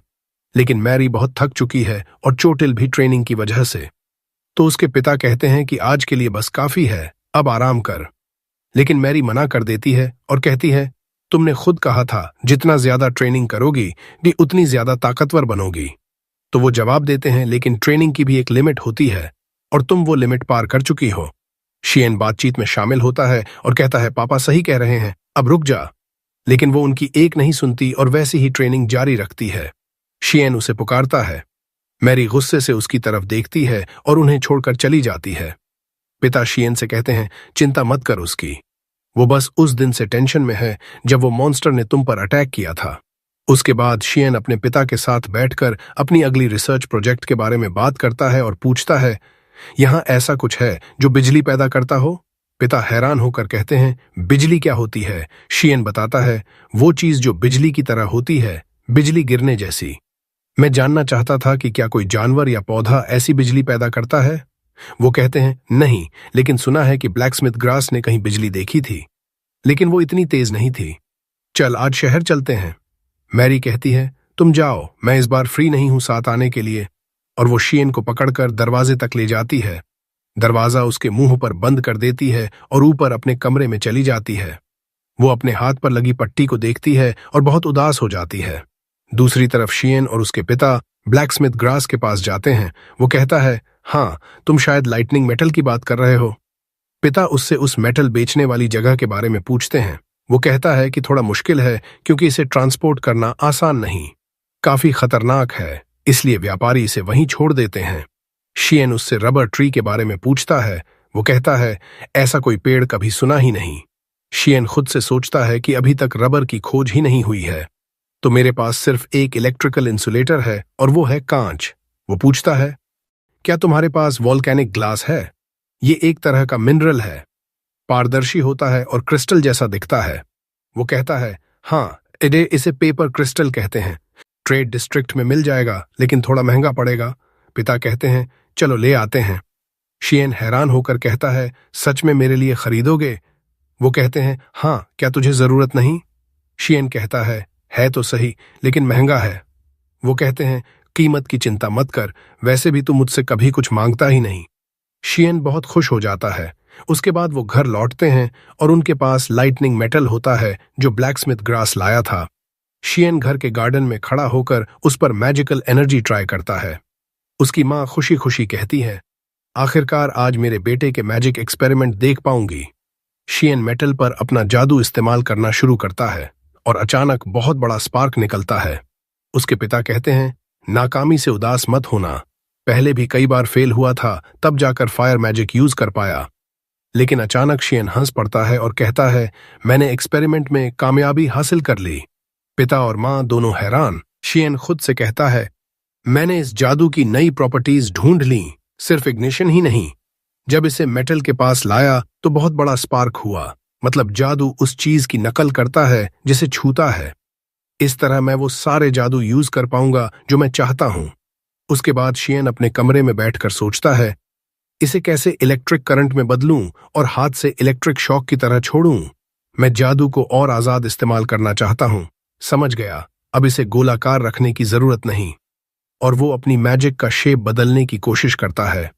लेकिन मैरी बहुत थक चुकी है और चोटिल भी ट्रेनिंग की वजह से। तो उसके पिता कहते हैं कि आज के लिए बस काफी है, अब आराम कर। लेकिन मैरी मना कर देती है और कहती है, तुमने खुद कहा था जितना ज्यादा ट्रेनिंग करोगी भी उतनी ज्यादा ताकतवर बनोगी। तो वो जवाब देते हैं, लेकिन ट्रेनिंग की भी एक लिमिट होती है और तुम वो लिमिट पार कर चुकी हो। शियन बातचीत में शामिल होता है और कहता है, पापा सही कह रहे हैं, अब रुक जा। लेकिन वो उनकी एक नहीं सुनती और वैसी ही ट्रेनिंग जारी रखती है। शियन उसे पुकारता है। मैरी गुस्से से उसकी तरफ देखती है और उन्हें छोड़कर चली जाती है। पिता शियन से कहते हैं, चिंता मत कर उसकी, वो बस उस दिन से टेंशन में है जब वो मॉन्स्टर ने तुम पर अटैक किया था। उसके बाद शियन अपने पिता के साथ बैठकर अपनी अगली रिसर्च प्रोजेक्ट के बारे में बात करता है और पूछता है, यहाँ ऐसा कुछ है जो बिजली पैदा करता हो? पिता हैरान होकर कहते हैं, बिजली क्या होती है? शियन बताता है, वो चीज जो बिजली की तरह होती है, बिजली गिरने जैसी। मैं जानना चाहता था कि क्या कोई जानवर या पौधा ऐसी बिजली पैदा करता है? वो कहते हैं नहीं, लेकिन सुना है कि ब्लैकस्मिथ ग्रास ने कहीं बिजली देखी थी, लेकिन वो इतनी तेज नहीं थी। चल आज शहर चलते हैं। मैरी कहती है तुम जाओ, मैं इस बार फ्री नहीं हूं साथ आने के लिए, और वो शियन को पकड़कर दरवाजे तक ले जाती है। दरवाजा उसके मुंह पर बंद कर देती है और ऊपर अपने कमरे में चली जाती है। वो अपने हाथ पर लगी पट्टी को देखती है और बहुत उदास हो जाती है। दूसरी तरफ शियन और उसके पिता ब्लैकस्मिथ ग्रास के पास जाते हैं। वो कहता है हाँ, तुम शायद लाइटनिंग मेटल की बात कर रहे हो। पिता उससे उस मेटल बेचने वाली जगह के बारे में पूछते हैं। वो कहता है कि थोड़ा मुश्किल है क्योंकि इसे ट्रांसपोर्ट करना आसान नहीं, काफी खतरनाक है, इसलिए व्यापारी इसे वहीं छोड़ देते हैं। शियन उससे रबर ट्री के बारे में पूछता है। वो कहता है ऐसा कोई पेड़ कभी सुना ही नहीं। शियन खुद से सोचता है कि अभी तक रबर की खोज ही नहीं हुई है, तो मेरे पास सिर्फ एक इलेक्ट्रिकल इंसुलेटर है और वो है कांच। वो पूछता है क्या तुम्हारे पास वॉल्केनिक ग्लास है? ये एक तरह का मिनरल है, पारदर्शी होता है और क्रिस्टल जैसा दिखता है। वो कहता है हाँ, इसे पेपर क्रिस्टल कहते हैं, ट्रेड डिस्ट्रिक्ट में मिल जाएगा, लेकिन थोड़ा महंगा पड़ेगा। पिता कहते हैं चलो ले आते हैं। शियन हैरान होकर कहता है सच में मेरे लिए खरीदोगे? वो कहते हैं हाँ, क्या तुझे जरूरत नहीं? शियन कहता है तो सही, लेकिन महंगा है। वो कहते हैं कीमत की चिंता मत कर, वैसे भी तू मुझसे कभी कुछ मांगता ही नहीं। शियन बहुत खुश हो जाता है। उसके बाद वो घर लौटते हैं और उनके पास लाइटनिंग मेटल होता है जो ब्लैकस्मिथ ग्रास लाया था। शियन घर के गार्डन में खड़ा होकर उस पर मैजिकल एनर्जी ट्राई करता है। उसकी माँ खुशी खुशी कहती है आखिरकार आज मेरे बेटे के मैजिक एक्सपेरिमेंट देख पाऊंगी। शियन मेटल पर अपना जादू इस्तेमाल करना शुरू करता है और अचानक बहुत बड़ा स्पार्क निकलता है। उसके पिता कहते हैं नाकामी से उदास मत होना, पहले भी कई बार फेल हुआ था, तब जाकर फायर मैजिक यूज कर पाया। लेकिन अचानक शियन हंस पड़ता है और कहता है मैंने एक्सपेरिमेंट में कामयाबी हासिल कर ली। पिता और माँ दोनों हैरान। शियन खुद से कहता है मैंने इस जादू की नई प्रॉपर्टीज ढूंढ ली, सिर्फ इग्निशन ही नहीं। जब इसे मेटल के पास लाया तो बहुत बड़ा स्पार्क हुआ, मतलब जादू उस चीज की नकल करता है जिसे छूता है। इस तरह मैं वो सारे जादू यूज कर पाऊंगा जो मैं चाहता हूं। उसके बाद शियन अपने कमरे में बैठकर सोचता है इसे कैसे इलेक्ट्रिक करंट में बदलूं और हाथ से इलेक्ट्रिक शॉक की तरह छोड़ूं। मैं जादू को और आजाद इस्तेमाल करना चाहता हूं। समझ गया, अब इसे गोलाकार रखने की जरूरत नहीं। और वो अपनी मैजिक का शेप बदलने की कोशिश करता है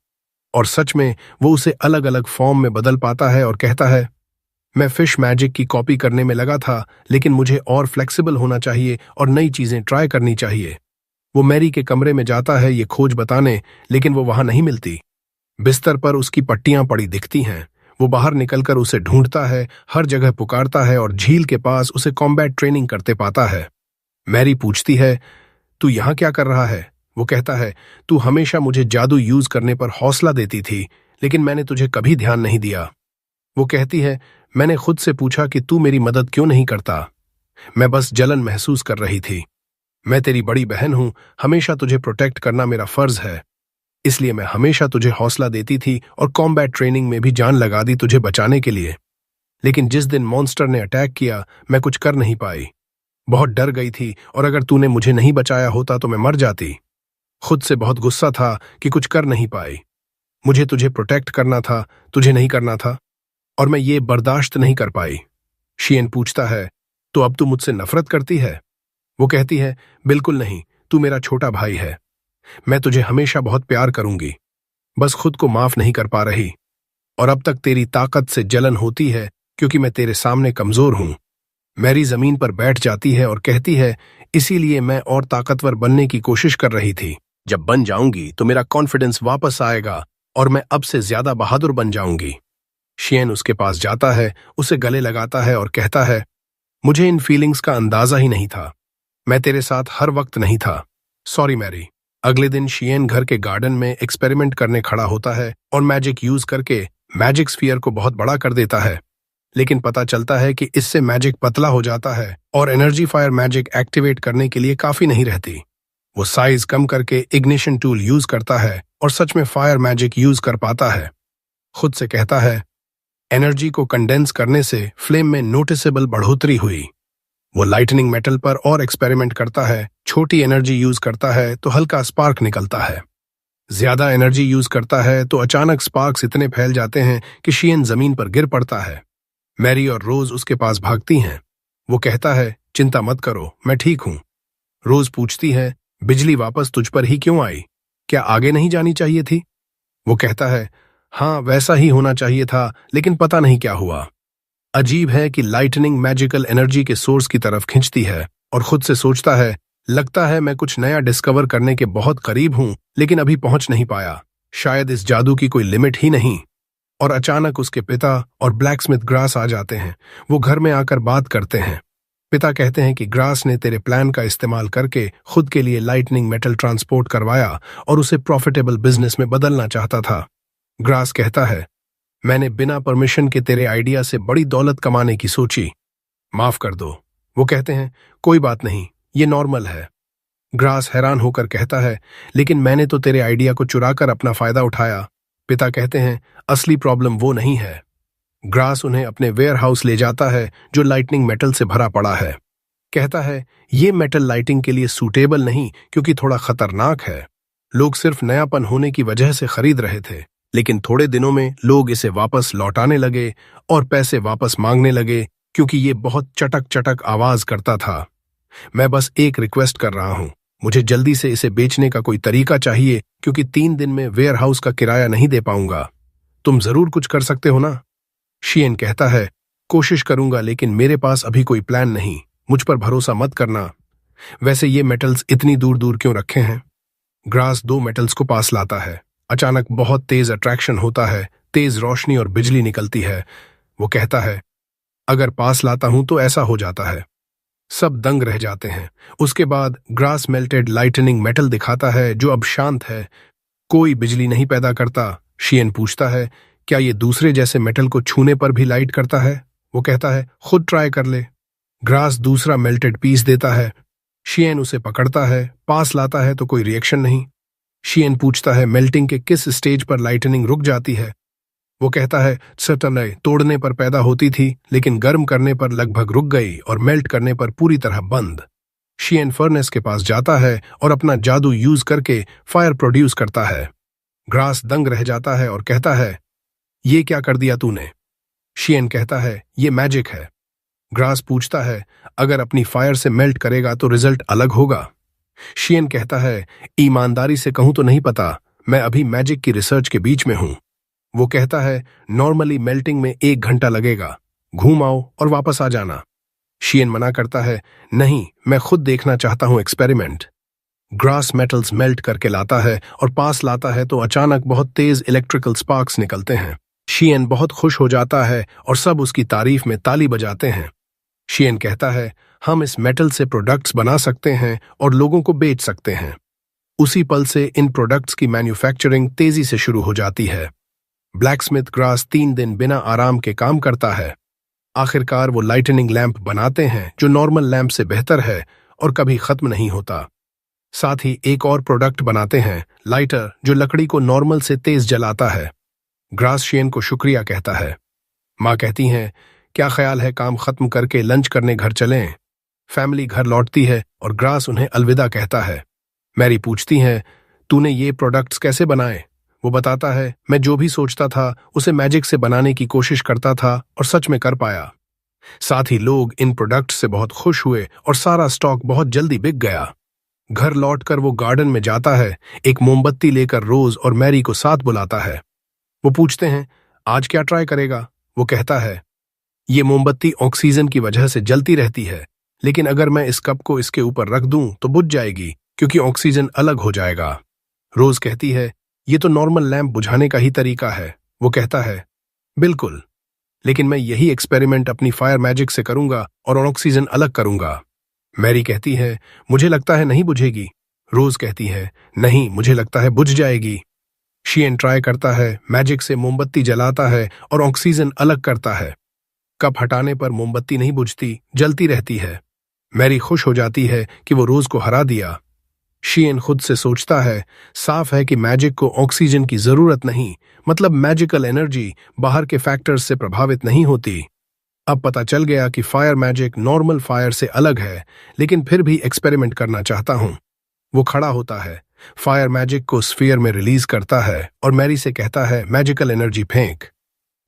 और सच में वो उसे अलग अलग फॉर्म में बदल पाता है और कहता है मैं फिश मैजिक की कॉपी करने में लगा था, लेकिन मुझे और फ्लेक्सिबल होना चाहिए और नई चीजें ट्राई करनी चाहिए। वो मैरी के कमरे में जाता है ये खोज बताने, लेकिन वो वहां नहीं मिलती। बिस्तर पर उसकी पट्टियां पड़ी दिखती हैं। वो बाहर निकलकर उसे ढूंढता है, हर जगह पुकारता है और झील के पास उसे कॉम्बैट ट्रेनिंग करते पाता है। मैरी पूछती है तू यहाँ क्या कर रहा है? वो कहता है तू हमेशा मुझे जादू यूज करने पर हौसला देती थी, लेकिन मैंने तुझे कभी ध्यान नहीं दिया। वो कहती है मैंने खुद से पूछा कि तू मेरी मदद क्यों नहीं करता। मैं बस जलन महसूस कर रही थी। मैं तेरी बड़ी बहन हूं, हमेशा तुझे प्रोटेक्ट करना मेरा फर्ज है, इसलिए मैं हमेशा तुझे हौसला देती थी और कॉम्बैट ट्रेनिंग में भी जान लगा दी तुझे बचाने के लिए। लेकिन जिस दिन मॉन्स्टर ने अटैक किया मैं कुछ कर नहीं पाई, बहुत डर गई थी और अगर तूने मुझे नहीं बचाया होता तो मैं मर जाती। खुद से बहुत गुस्सा था कि कुछ कर नहीं पाई। मुझे तुझे प्रोटेक्ट करना था, तुझे नहीं करना था, और मैं ये बर्दाश्त नहीं कर पाई। शियन पूछता है तो अब तू मुझसे नफरत करती है? वो कहती है बिल्कुल नहीं, तू मेरा छोटा भाई है, मैं तुझे हमेशा बहुत प्यार करूंगी, बस खुद को माफ नहीं कर पा रही, और अब तक तेरी ताकत से जलन होती है क्योंकि मैं तेरे सामने कमजोर हूं। मैरी जमीन पर बैठ जाती है और कहती है इसीलिए मैं और ताकतवर बनने की कोशिश कर रही थी। जब बन जाऊंगी तो मेरा कॉन्फिडेंस वापस आएगा और मैं अब से ज्यादा बहादुर बन जाऊंगी। शियन उसके पास जाता है, उसे गले लगाता है और कहता है मुझे इन फीलिंग्स का अंदाजा ही नहीं था, मैं तेरे साथ हर वक्त नहीं था, सॉरी मैरी। अगले दिन शियन घर के गार्डन में एक्सपेरिमेंट करने खड़ा होता है और मैजिक यूज करके मैजिक स्फीयर को बहुत बड़ा कर देता है, लेकिन पता चलता है कि इससे मैजिक पतला हो जाता है और एनर्जी फायर मैजिक एक्टिवेट करने के लिए काफी नहीं रहती। वो साइज कम करके इग्निशन टूल यूज करता है और सच में फायर मैजिक यूज कर पाता है। खुद से कहता है एनर्जी को कंडेंस करने से फ्लेम में नोटिसेबल बढ़ोतरी हुई। वो लाइटनिंग मेटल पर और एक्सपेरिमेंट करता है, छोटी एनर्जी यूज करता है तो हल्का स्पार्क निकलता है। ज्यादा एनर्जी यूज करता है तो अचानक स्पार्क्स इतने फैल जाते हैं कि शियन जमीन पर गिर पड़ता है। मैरी और रोज उसके पास भागती हैं। वो कहता है, चिंता मत करो, मैं ठीक हूं। रोज पूछती है, बिजली वापस तुझ पर ही क्यों आई? क्या आगे नहीं जानी चाहिए थी? वो कहता है, हाँ वैसा ही होना चाहिए था, लेकिन पता नहीं क्या हुआ। अजीब है कि लाइटनिंग मैजिकल एनर्जी के सोर्स की तरफ खींचती है और खुद से सोचता है, लगता है मैं कुछ नया डिस्कवर करने के बहुत करीब हूं, लेकिन अभी पहुंच नहीं पाया। शायद इस जादू की कोई लिमिट ही नहीं। और अचानक उसके पिता और ब्लैकस्मिथ ग्रास आ जाते हैं। वो घर में आकर बात करते हैं। पिता कहते हैं कि ग्रास ने तेरे प्लान का इस्तेमाल करके खुद के लिए लाइटनिंग मेटल ट्रांसपोर्ट करवाया और उसे प्रॉफिटेबल बिजनेस में बदलना चाहता था। ग्रास कहता है, मैंने बिना परमिशन के तेरे आइडिया से बड़ी दौलत कमाने की सोची, माफ कर दो। वो कहते हैं, कोई बात नहीं, ये नॉर्मल है। ग्रास हैरान होकर कहता है, लेकिन मैंने तो तेरे आइडिया को चुराकर अपना फायदा उठाया। पिता कहते हैं, असली प्रॉब्लम वो नहीं है। ग्रास उन्हें अपने वेयर हाउस ले जाता है जो लाइटनिंग मेटल से भरा पड़ा है। कहता है, ये मेटल लाइटिंग के लिए सूटेबल नहीं क्योंकि थोड़ा खतरनाक है। लोग सिर्फ नयापन होने की वजह से खरीद रहे थे, लेकिन थोड़े दिनों में लोग इसे वापस लौटाने लगे और पैसे वापस मांगने लगे क्योंकि ये बहुत चटक चटक आवाज करता था। मैं बस एक रिक्वेस्ट कर रहा हूं, मुझे जल्दी से इसे बेचने का कोई तरीका चाहिए क्योंकि 3 दिन में वेयर हाउस का किराया नहीं दे पाऊंगा। तुम जरूर कुछ कर सकते हो ना? शियन कहता है, कोशिश करूंगा, लेकिन मेरे पास अभी कोई प्लान नहीं, मुझ पर भरोसा मत करना। वैसे ये मेटल्स इतनी दूर दूर क्यों रखे हैं? ग्रास 2 मेटल्स को पास लाता है। अचानक बहुत तेज अट्रैक्शन होता है, तेज रोशनी और बिजली निकलती है। वो कहता है, अगर पास लाता हूं तो ऐसा हो जाता है। सब दंग रह जाते हैं। उसके बाद ग्रास मेल्टेड लाइटनिंग मेटल दिखाता है जो अब शांत है, कोई बिजली नहीं पैदा करता। शियन पूछता है, क्या ये दूसरे जैसे मेटल को छूने पर भी लाइट करता है? वो कहता है, खुद ट्राई कर ले। ग्रास दूसरा मेल्टेड पीस देता है। शियन उसे पकड़ता है, पास लाता है तो कोई रिएक्शन नहीं। शियन पूछता है, मेल्टिंग के किस स्टेज पर लाइटनिंग रुक जाती है? वो कहता है, सटनय तोड़ने पर पैदा होती थी, लेकिन गर्म करने पर लगभग रुक गई और मेल्ट करने पर पूरी तरह बंद। शियन फर्नेस के पास जाता है और अपना जादू यूज करके फायर प्रोड्यूस करता है। ग्रास दंग रह जाता है और कहता है, ये क्या कर दिया तूने? शियन कहता है, ये मैजिक है। ग्रास पूछता है, अगर अपनी फायर से मेल्ट करेगा तो रिजल्ट अलग होगा? शियन कहता है, ईमानदारी से कहूं तो नहीं पता, मैं अभी मैजिक की रिसर्च के बीच में हूं। वो कहता है, नॉर्मली मेल्टिंग में 1 घंटा लगेगा, घूम आओ और वापस आ जाना। शियन मना करता है, नहीं, मैं खुद देखना चाहता हूं एक्सपेरिमेंट। ग्रास मेटल्स मेल्ट करके लाता है और पास लाता है तो अचानक बहुत तेज इलेक्ट्रिकल स्पार्क्स निकलते हैं। शियन बहुत खुश हो जाता है और सब उसकी तारीफ में ताली बजाते हैं। शियन कहता है, हम इस मेटल से प्रोडक्ट्स बना सकते हैं और लोगों को बेच सकते हैं। उसी पल से इन प्रोडक्ट्स की मैन्युफैक्चरिंग तेजी से शुरू हो जाती है। ब्लैकस्मिथ ग्रास 3 दिन बिना आराम के काम करता है। आखिरकार वो लाइटनिंग लैंप बनाते हैं जो नॉर्मल लैंप से बेहतर है और कभी खत्म नहीं होता। साथ ही एक और प्रोडक्ट बनाते हैं, लाइटर, जो लकड़ी को नॉर्मल से तेज जलाता है। ग्रास शियन को शुक्रिया कहता है। माँ कहती हैं, क्या ख्याल है काम खत्म करके लंच करने घर चलें? फैमिली घर लौटती है और ग्रास उन्हें अलविदा कहता है। मैरी पूछती है, तूने ये प्रोडक्ट्स कैसे बनाए? वो बताता है, मैं जो भी सोचता था उसे मैजिक से बनाने की कोशिश करता था और सच में कर पाया। साथ ही लोग इन प्रोडक्ट्स से बहुत खुश हुए और सारा स्टॉक बहुत जल्दी बिक गया। घर लौटकर वो गार्डन में जाता है, एक मोमबत्ती लेकर रोज और मैरी को साथ बुलाता है। वो पूछते हैं, आज क्या ट्राई करेगा? वो कहता है, ये मोमबत्ती ऑक्सीजन की वजह से जलती रहती है, लेकिन अगर मैं इस कप को इसके ऊपर रख दूं तो बुझ जाएगी क्योंकि ऑक्सीजन अलग हो जाएगा। रोज कहती है, ये तो नॉर्मल लैंप बुझाने का ही तरीका है। वो कहता है, बिल्कुल, लेकिन मैं यही एक्सपेरिमेंट अपनी फायर मैजिक से करूंगा और ऑक्सीजन अलग करूंगा। मैरी कहती है, मुझे लगता है नहीं बुझेगी। रोज कहती है, नहीं, मुझे लगता है बुझ जाएगी। शियन ट्राई करता है, मैजिक से मोमबत्ती जलाता है और ऑक्सीजन अलग करता है। कप हटाने पर मोमबत्ती नहीं बुझती, जलती रहती है। मैरी खुश हो जाती है कि वो रोज को हरा दिया। शियन खुद से सोचता है, साफ है कि मैजिक को ऑक्सीजन की जरूरत नहीं, मतलब मैजिकल एनर्जी बाहर के फैक्टर्स से प्रभावित नहीं होती। अब पता चल गया कि फायर मैजिक नॉर्मल फायर से अलग है, लेकिन फिर भी एक्सपेरिमेंट करना चाहता हूं। वो खड़ा होता है, फायर मैजिक को स्फीयर में रिलीज करता है और मैरी से कहता है मैजिकल एनर्जी फेंक।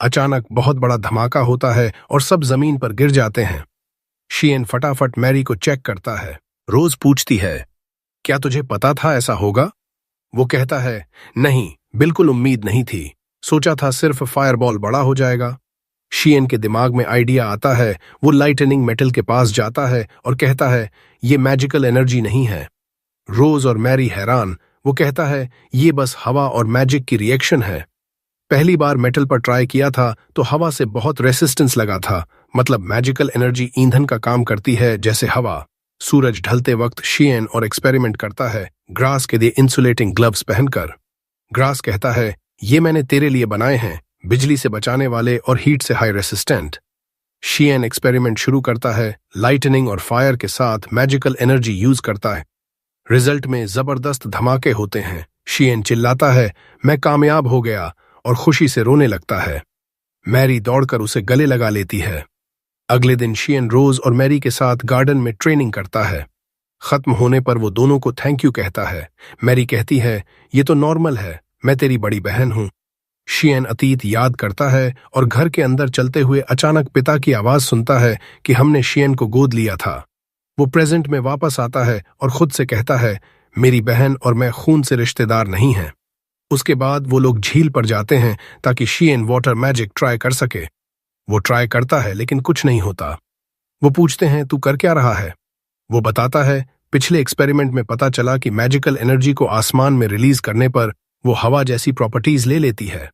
अचानक बहुत बड़ा धमाका होता है और सब जमीन पर गिर जाते हैं। शियन फटाफट मैरी को चेक करता है। रोज पूछती है, क्या तुझे पता था ऐसा होगा? वो कहता है, नहीं, बिल्कुल उम्मीद नहीं थी, सोचा था सिर्फ फायरबॉल बड़ा हो जाएगा। शियन के दिमाग में आइडिया आता है। वो लाइटनिंग मेटल के पास जाता है और कहता है, ये मैजिकल एनर्जी नहीं है। रोज और मैरी हैरान। वो कहता है, ये बस हवा और मैजिक की रिएक्शन है। पहली बार मेटल पर ट्राई किया था तो हवा से बहुत रेसिस्टेंस लगा था, मतलब मैजिकल एनर्जी ईंधन का काम करती है जैसे हवा। सूरज ढलते वक्त शियन और एक्सपेरिमेंट करता है ग्रास के लिए इंसुलेटिंग ग्लव्स पहनकर। ग्रास कहता है, ये मैंने तेरे लिए बनाए हैं, बिजली से बचाने वाले और हीट से हाई रेसिस्टेंट। शियन एक्सपेरिमेंट शुरू करता है, लाइटनिंग और फायर के साथ मैजिकल एनर्जी यूज करता है। रिजल्ट में जबरदस्त धमाके होते हैं। शियन चिल्लाता है, मैं कामयाब हो गया, और खुशी से रोने लगता है। मैरी दौड़कर उसे गले लगा लेती है। अगले दिन शियन रोज और मैरी के साथ गार्डन में ट्रेनिंग करता है। खत्म होने पर वो दोनों को थैंक यू कहता है। मैरी कहती है, ये तो नॉर्मल है, मैं तेरी बड़ी बहन हूं। शियन अतीत याद करता है और घर के अंदर चलते हुए अचानक पिता की आवाज सुनता है कि हमने शियन को गोद लिया था। वो प्रेजेंट में वापस आता है और खुद से कहता है, मेरी बहन और मैं खून से रिश्तेदार नहीं हैं। उसके बाद वो लोग झील पर जाते हैं ताकि शियन वाटर मैजिक ट्राई कर सके। वो ट्राई करता है लेकिन कुछ नहीं होता। वो पूछते हैं, तू कर क्या रहा है? वो बताता है, पिछले एक्सपेरिमेंट में पता चला कि मैजिकल एनर्जी को आसमान में रिलीज करने पर वो हवा जैसी प्रॉपर्टीज ले लेती है।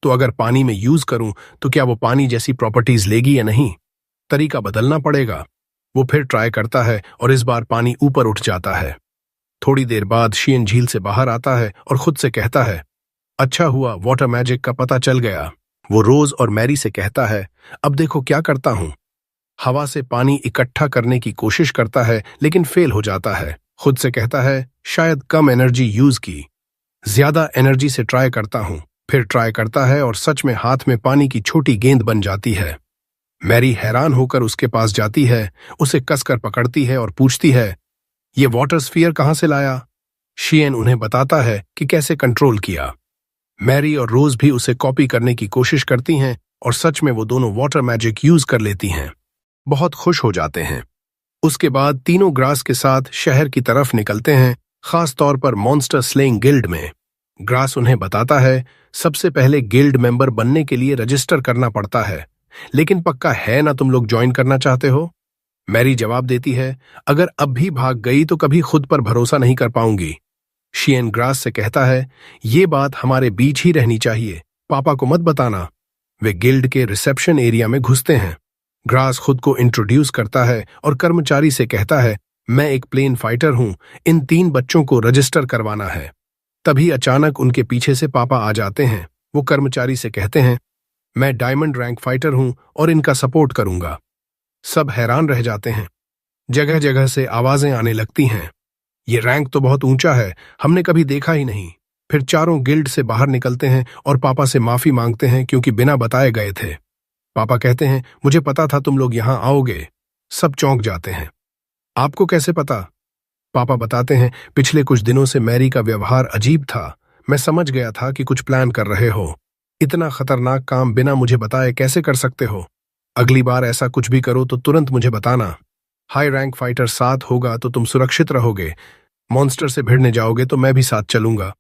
तो अगर पानी में यूज करूं तो क्या वो पानी जैसी प्रॉपर्टीज लेगी या नहीं? तरीका बदलना पड़ेगा। वो फिर ट्राई करता है और इस बार पानी ऊपर उठ जाता है। थोड़ी देर बाद शियन झील से बाहर आता है और खुद से कहता है, अच्छा हुआ वाटर मैजिक का पता चल गया। वो रोज और मैरी से कहता है, अब देखो क्या करता हूं। हवा से पानी इकट्ठा करने की कोशिश करता है लेकिन फेल हो जाता है। खुद से कहता है, शायद कम एनर्जी यूज की, ज्यादा एनर्जी से ट्राई करता हूं। फिर ट्राई करता है और सच में हाथ में पानी की छोटी गेंद बन जाती है। मैरी हैरान होकर उसके पास जाती है, उसे कसकर पकड़ती है और पूछती है, ये वाटर स्फीयर कहां से लाया? शियन उन्हें बताता है कि कैसे कंट्रोल किया। मैरी और रोज भी उसे कॉपी करने की कोशिश करती हैं और सच में वो दोनों वाटर मैजिक यूज कर लेती हैं। बहुत खुश हो जाते हैं। उसके बाद तीनों ग्रास के साथ शहर की तरफ निकलते हैं, खास तौर पर मॉन्स्टर स्लेइंग गिल्ड में। ग्रास उन्हें बताता है, सबसे पहले गिल्ड मेंबर बनने के लिए रजिस्टर करना पड़ता है, लेकिन पक्का है ना तुम लोग ज्वाइन करना चाहते हो? मैरी जवाब देती है, अगर अब भी भाग गई तो कभी खुद पर भरोसा नहीं कर पाऊंगी। शियन ग्रास से कहता है, ये बात हमारे बीच ही रहनी चाहिए, पापा को मत बताना। वे गिल्ड के रिसेप्शन एरिया में घुसते हैं। ग्रास खुद को इंट्रोड्यूस करता है और कर्मचारी से कहता है, मैं एक प्लेन फाइटर हूं, इन 3 बच्चों को रजिस्टर करवाना है। तभी अचानक उनके पीछे से पापा आ जाते हैं। वो कर्मचारी से कहते हैं, मैं डायमंड रैंक फाइटर हूं और इनका सपोर्ट करूंगा। सब हैरान रह जाते हैं। जगह जगह से आवाजें आने लगती हैं, ये रैंक तो बहुत ऊंचा है, हमने कभी देखा ही नहीं। फिर चारों गिल्ड से बाहर निकलते हैं और पापा से माफी मांगते हैं क्योंकि बिना बताए गए थे। पापा कहते हैं, मुझे पता था तुम लोग यहां आओगे। सब चौंक जाते हैं। आपको कैसे पता? पापा बताते हैं, पिछले कुछ दिनों से मैरी का व्यवहार अजीब था, मैं समझ गया था कि कुछ प्लान कर रहे हो। इतना खतरनाक काम बिना मुझे बताए कैसे कर सकते हो? अगली बार ऐसा कुछ भी करो तो तुरंत मुझे बताना। हाई रैंक फाइटर साथ होगा तो तुम सुरक्षित रहोगे, मॉन्स्टर से भिड़ने जाओगे तो मैं भी साथ चलूंगा।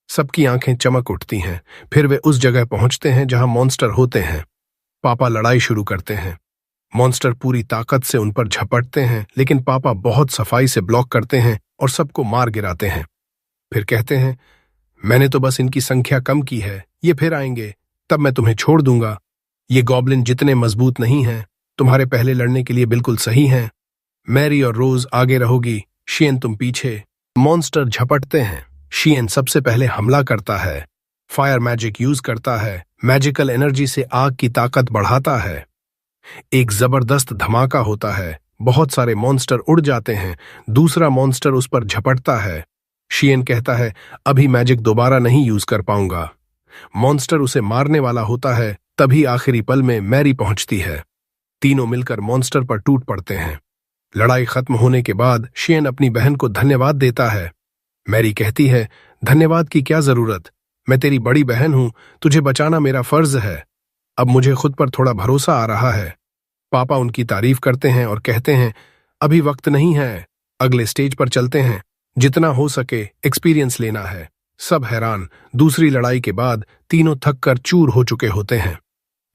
सबकी आंखें चमक उठती हैं। फिर वे उस जगह पहुंचते हैं जहां मॉन्स्टर होते हैं। पापा लड़ाई शुरू करते हैं। मॉन्स्टर पूरी ताकत से उन पर झपटते हैं, लेकिन पापा बहुत सफाई से ब्लॉक करते हैं और सबको मार गिराते हैं। फिर कहते हैं, मैंने तो बस इनकी संख्या कम की है, ये फिर आएंगे, तब मैं तुम्हें छोड़ दूंगा। ये गॉब्लिन जितने मजबूत नहीं हैं, तुम्हारे पहले लड़ने के लिए बिल्कुल सही हैं। मैरी और रोज आगे रहोगी, शियन तुम पीछे। मॉन्स्टर झपटते हैं। शियन सबसे पहले हमला करता है, फायर मैजिक यूज करता है, मैजिकल एनर्जी से आग की ताकत बढ़ाता है। एक जबरदस्त धमाका होता है, बहुत सारे मॉन्स्टर उड़ जाते हैं। दूसरा मॉन्स्टर उस पर झपटता है। शियन कहता है, अभी मैजिक दोबारा नहीं यूज कर पाऊंगा। मॉन्स्टर उसे मारने वाला होता है। तभी आखिरी पल में मैरी पहुंचती है। तीनों मिलकर मॉन्स्टर पर टूट पड़ते हैं। लड़ाई खत्म होने के बाद शियन अपनी बहन को धन्यवाद देता है। मैरी कहती है, धन्यवाद की क्या जरूरत, मैं तेरी बड़ी बहन हूं, तुझे बचाना मेरा फर्ज है। अब मुझे खुद पर थोड़ा भरोसा आ रहा है। पापा उनकी तारीफ करते हैं और कहते हैं, अभी वक्त नहीं है, अगले स्टेज पर चलते हैं, जितना हो सके एक्सपीरियंस लेना है। सब हैरान, दूसरी लड़ाई के बाद तीनों थक कर चूर हो चुके होते हैं।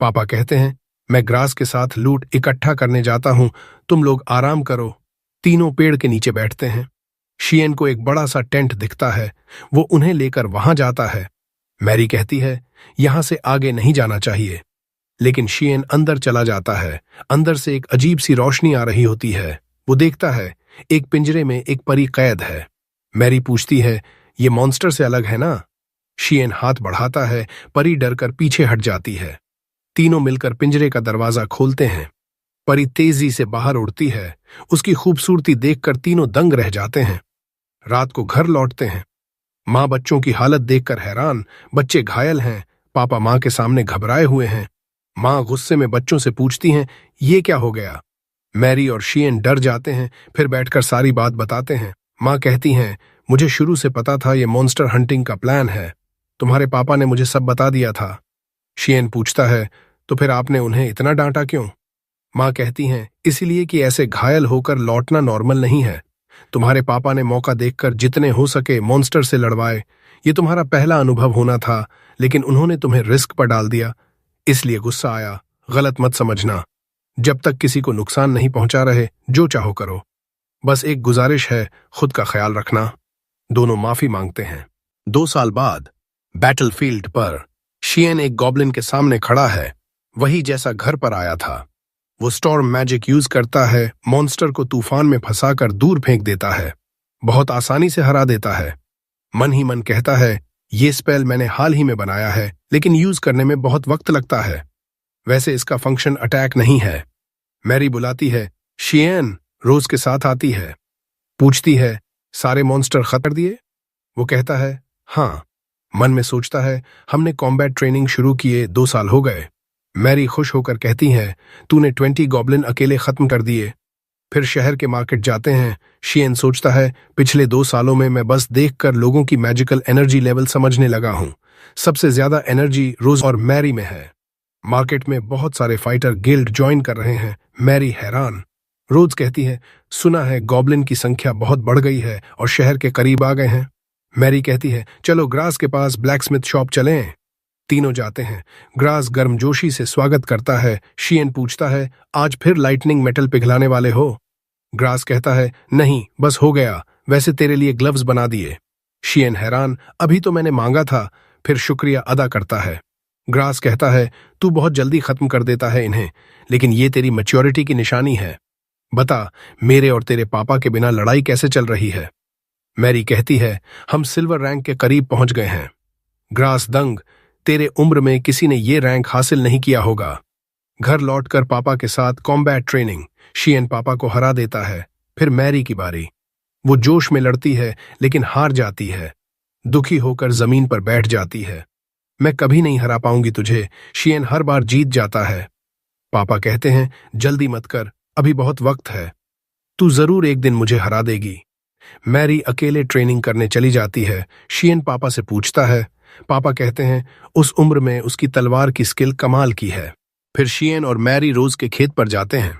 पापा कहते हैं, मैं ग्रास के साथ लूट इकट्ठा करने जाता हूं, तुम लोग आराम करो। तीनों पेड़ के नीचे बैठते हैं। शियन को एक बड़ा सा टेंट दिखता है, वो उन्हें लेकर वहां जाता है। मैरी कहती है, यहां से आगे नहीं जाना चाहिए, लेकिन शियन अंदर चला जाता है। अंदर से एक अजीब सी रोशनी आ रही होती है। वो देखता है, एक पिंजरे में एक परी कैद है। मैरी पूछती है, ये मॉन्स्टर से अलग है ना? शियन हाथ बढ़ाता है, परी डरकर पीछे हट जाती है। तीनों मिलकर पिंजरे का दरवाजा खोलते हैं। परी तेजी से बाहर उड़ती है। उसकी खूबसूरती देखकर तीनों दंग रह जाते हैं। रात को घर लौटते हैं। माँ बच्चों की हालत देखकर हैरान, बच्चे घायल हैं, पापा माँ के सामने घबराए हुए हैं। माँ गुस्से में बच्चों से पूछती हैं, ये क्या हो गया? मैरी और शियन डर जाते हैं, फिर बैठकर सारी बात बताते हैं। माँ कहती हैं, मुझे शुरू से पता था ये मॉन्स्टर हंटिंग का प्लान है, तुम्हारे पापा ने मुझे सब बता दिया था। शियन पूछता है, तो फिर आपने उन्हें इतना डांटा क्यों? माँ कहती हैं, इसीलिए कि ऐसे घायल होकर लौटना नॉर्मल नहीं है। तुम्हारे पापा ने मौका देखकर जितने हो सके मॉन्स्टर से लड़वाए। ये तुम्हारा पहला अनुभव होना था, लेकिन उन्होंने तुम्हें रिस्क पर डाल दिया, इसलिए गुस्सा आया। गलत मत समझना। जब तक किसी को नुकसान नहीं पहुंचा रहे, जो चाहो करो। बस एक गुजारिश है, खुद का ख्याल रखना। दोनों माफी मांगते हैं। 2 साल बाद बैटलफील्ड पर शियन एक गॉब्लिन के सामने खड़ा है, वही जैसा घर पर आया था। वो स्टॉर्म मैजिक यूज करता है, मॉन्स्टर को तूफान में फंसाकर दूर फेंक देता है, बहुत आसानी से हरा देता है। मन ही मन कहता है, ये स्पेल मैंने हाल ही में बनाया है, लेकिन यूज करने में बहुत वक्त लगता है। वैसे इसका फंक्शन अटैक नहीं है। मैरी बुलाती है, शियन रोज के साथ आती है। पूछती है, सारे मॉन्स्टर खत्म कर दिए? वो कहता है, हाँ। मन में सोचता है, हमने कॉम्बैट ट्रेनिंग शुरू किए 2 साल हो गए। मैरी खुश होकर कहती है, तूने 20 गॉब्लिन अकेले खत्म कर दिए। फिर शहर के मार्केट जाते हैं। शियन सोचता है, पिछले 2 सालों में मैं बस देखकर लोगों की मैजिकल एनर्जी लेवल समझने लगा हूं। सबसे ज्यादा एनर्जी रोज और मैरी में है। मार्केट में बहुत सारे फाइटर गिल्ड ज्वाइन कर रहे हैं। मैरी हैरान। रोज कहती है, सुना है गॉब्लिन की संख्या बहुत बढ़ गई है और शहर के करीब आ गए हैं। मैरी कहती है, चलो ग्रास के पास ब्लैकस्मिथ शॉप चलें। तीनों जाते हैं। ग्रास गर्मजोशी से स्वागत करता है। शियन पूछता है, आज फिर लाइटनिंग मेटल पिघलाने वाले हो? ग्रास कहता है, नहीं, बस हो गया, वैसे तेरे लिए ग्लव्स बना दिए। शियन हैरान, अभी तो मैंने मांगा था। फिर शुक्रिया अदा करता है। ग्रास कहता है, तू बहुत जल्दी खत्म कर देता है इन्हें, लेकिन ये तेरी मैच्योरिटी की निशानी है। बता, मेरे और तेरे पापा के बिना लड़ाई कैसे चल रही है? मैरी कहती है, हम सिल्वर रैंक के करीब पहुंच गए हैं। ग्रास दंग, तेरे उम्र में किसी ने ये रैंक हासिल नहीं किया होगा। घर लौटकर पापा के साथ कॉम्बैट ट्रेनिंग। शियन पापा को हरा देता है। फिर मैरी की बारी। वो जोश में लड़ती है, लेकिन हार जाती है। दुखी होकर जमीन पर बैठ जाती है। मैं कभी नहीं हरा पाऊंगी तुझे। शियन हर बार जीत जाता है। पापा कहते हैं, जल्दी मत कर, अभी बहुत वक्त है, तू जरूर एक दिन मुझे हरा देगी। मैरी अकेले ट्रेनिंग करने चली जाती है। शियन पापा से पूछता है। पापा कहते हैं, उस उम्र में उसकी तलवार की स्किल कमाल की है। फिर शियन और मैरी रोज के खेत पर जाते हैं।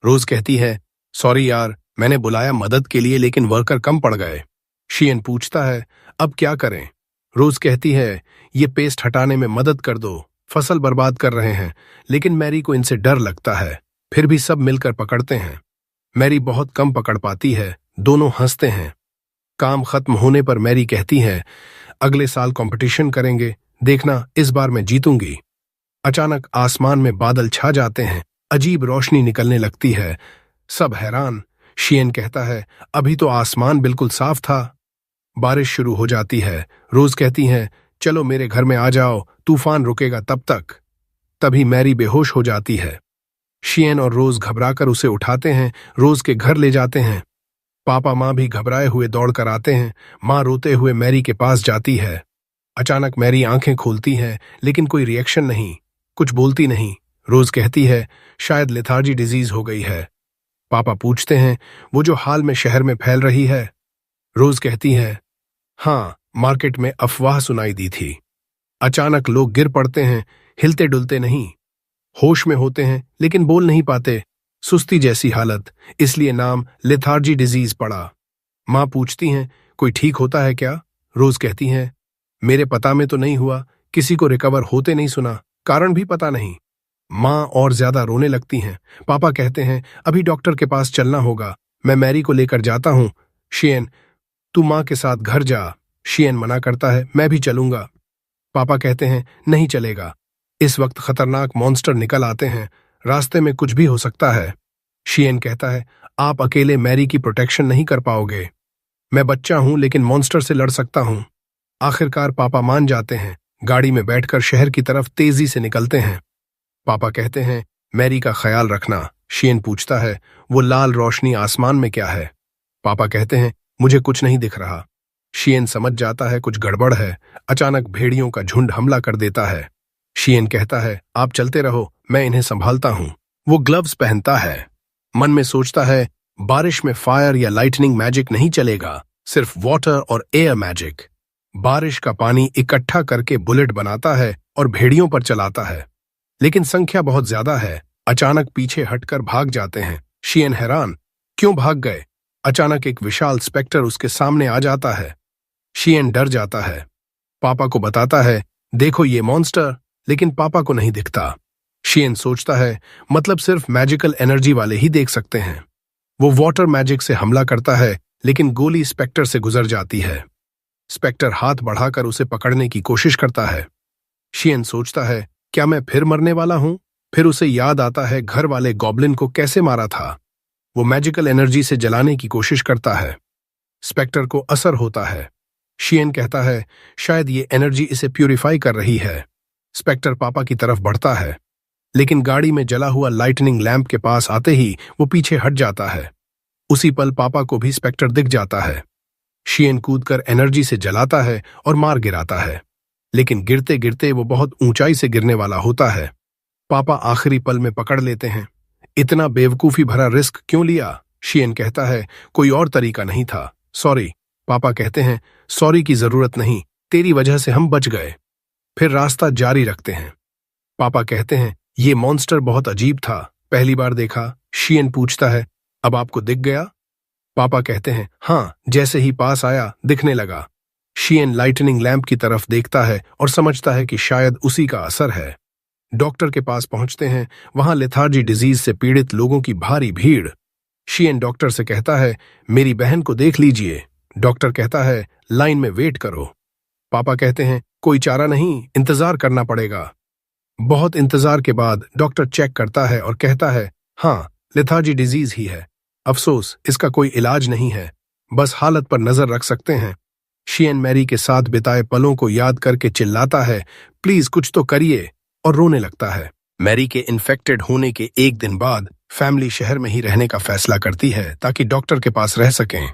रोज कहती है, सॉरी यार, मैंने बुलाया मदद के लिए, लेकिन वर्कर कम पड़ गए। शियन पूछता है, अब क्या करें? रोज कहती है, ये पेस्ट हटाने में मदद कर दो, फसल बर्बाद कर रहे हैं। लेकिन मैरी को इनसे डर लगता है। फिर भी सब मिलकर पकड़ते हैं। मैरी बहुत कम पकड़ पाती है। दोनों हंसते हैं। काम खत्म होने पर मैरी कहती है, अगले साल कंपटीशन करेंगे, देखना इस बार मैं जीतूंगी। अचानक आसमान में बादल छा जाते हैं। अजीब रोशनी निकलने लगती है। सब हैरान। शियन कहता है, अभी तो आसमान बिल्कुल साफ था। बारिश शुरू हो जाती है। रोज कहती हैं, चलो मेरे घर में आ जाओ, तूफान रुकेगा तब तक। तभी मैरी बेहोश हो जाती है। शियन और रोज घबराकर उसे उठाते हैं, रोज के घर ले जाते हैं। पापा माँ भी घबराए हुए दौड़ कर आते हैं। माँ रोते हुए मैरी के पास जाती है। अचानक मैरी आंखें खोलती है, लेकिन कोई रिएक्शन नहीं, कुछ बोलती नहीं। रोज कहती है, शायद लेथार्जी डिजीज हो गई है। पापा पूछते हैं, वो जो हाल में शहर में फैल रही है? रोज कहती है, हाँ, मार्केट में अफवाह सुनाई दी थी। अचानक लोग गिर पड़ते हैं, हिलते डुलते नहीं, होश में होते हैं लेकिन बोल नहीं पाते, सुस्ती जैसी हालत, इसलिए नाम लेथार्जी डिजीज पड़ा। माँ पूछती हैं, कोई ठीक होता है क्या? रोज कहती हैं, मेरे पता में तो नहीं हुआ, किसी को रिकवर होते नहीं सुना, कारण भी पता नहीं। माँ और ज्यादा रोने लगती हैं। पापा कहते हैं, अभी डॉक्टर के पास चलना होगा, मैं मैरी को लेकर जाता हूँ। शियन, तू माँ के साथ घर जा। शियन मना करता है, मैं भी चलूंगा। पापा कहते हैं, नहीं चलेगा, इस वक्त खतरनाक मॉन्स्टर निकल आते हैं, रास्ते में कुछ भी हो सकता है। शियन कहता है, आप अकेले मैरी की प्रोटेक्शन नहीं कर पाओगे। मैं बच्चा हूं लेकिन मॉन्स्टर से लड़ सकता हूं। आखिरकार पापा मान जाते हैं, गाड़ी में बैठकर शहर की तरफ तेजी से निकलते हैं। पापा कहते हैं, मैरी का ख्याल रखना। शियन पूछता है, वो लाल रोशनी आसमान में क्या है? पापा कहते हैं, मुझे कुछ नहीं दिख रहा। शियन समझ जाता है कुछ गड़बड़ है। अचानक भेड़ियों का झुंड हमला कर देता है। शियन कहता है, आप चलते रहो, मैं इन्हें संभालता हूं। वो ग्लव्स पहनता है। मन में सोचता है, बारिश में फायर या लाइटनिंग मैजिक नहीं चलेगा, सिर्फ वाटर और एयर मैजिक। बारिश का पानी इकट्ठा करके बुलेट बनाता है और भेड़ियों पर चलाता है, लेकिन संख्या बहुत ज्यादा है। अचानक पीछे हटकर भाग जाते हैं। शियन हैरान, क्यों भाग गए? अचानक एक विशाल स्पेक्टर उसके सामने आ जाता है। शियन डर जाता है। पापा को बताता है, देखो ये मॉन्स्टर, लेकिन पापा को नहीं दिखता। शियन सोचता है, मतलब सिर्फ मैजिकल एनर्जी वाले ही देख सकते हैं। वो वाटर मैजिक से हमला करता है, लेकिन गोली स्पेक्टर से गुजर जाती है। स्पेक्टर हाथ बढ़ाकर उसे पकड़ने की कोशिश करता है। शियन सोचता है, क्या मैं फिर मरने वाला हूं? फिर उसे याद आता है घर वाले गॉब्लिन को कैसे मारा था। वो मैजिकल एनर्जी से जलाने की कोशिश करता है। स्पेक्टर को असर होता है। शियन कहता है, शायद ये एनर्जी इसे प्यूरिफाई कर रही है। स्पेक्टर पापा की तरफ बढ़ता है, लेकिन गाड़ी में जला हुआ लाइटनिंग लैंप के पास आते ही वो पीछे हट जाता है। उसी पल पापा को भी स्पेक्टर दिख जाता है। शियन कूदकर एनर्जी से जलाता है और मार गिराता है, लेकिन गिरते गिरते वो बहुत ऊंचाई से गिरने वाला होता है। पापा आखिरी पल में पकड़ लेते हैं। इतना बेवकूफी भरा रिस्क क्यों लिया? शियन कहता है, कोई और तरीका नहीं था, सॉरी। पापा कहते हैं, सॉरी की जरूरत नहीं, तेरी वजह से हम बच गए। फिर रास्ता जारी रखते हैं। पापा कहते हैं, ये मॉन्स्टर बहुत अजीब था, पहली बार देखा। शियन पूछता है, अब आपको दिख गया? पापा कहते हैं, हाँ, जैसे ही पास आया दिखने लगा। शियन लाइटनिंग लैंप की तरफ देखता है और समझता है कि शायद उसी का असर है। डॉक्टर के पास पहुंचते हैं। वहां लेथार्जी डिजीज से पीड़ित लोगों की भारी भीड़। शियन डॉक्टर से कहता है, मेरी बहन को देख लीजिए। डॉक्टर कहता है, लाइन में वेट करो। पापा कहते हैं, कोई चारा नहीं, इंतजार करना पड़ेगा। बहुत इंतजार के बाद डॉक्टर चेक करता है और कहता है, हाँ, लेथार्जी डिजीज ही है। अफसोस, इसका कोई इलाज नहीं है, बस हालत पर नजर रख सकते हैं। शियन मैरी के साथ बिताए पलों को याद करके चिल्लाता है, प्लीज कुछ तो करिए, और रोने लगता है। मैरी के इन्फेक्टेड होने के एक दिन बाद फैमिली शहर में ही रहने का फैसला करती है ताकि डॉक्टर के पास रह सकें।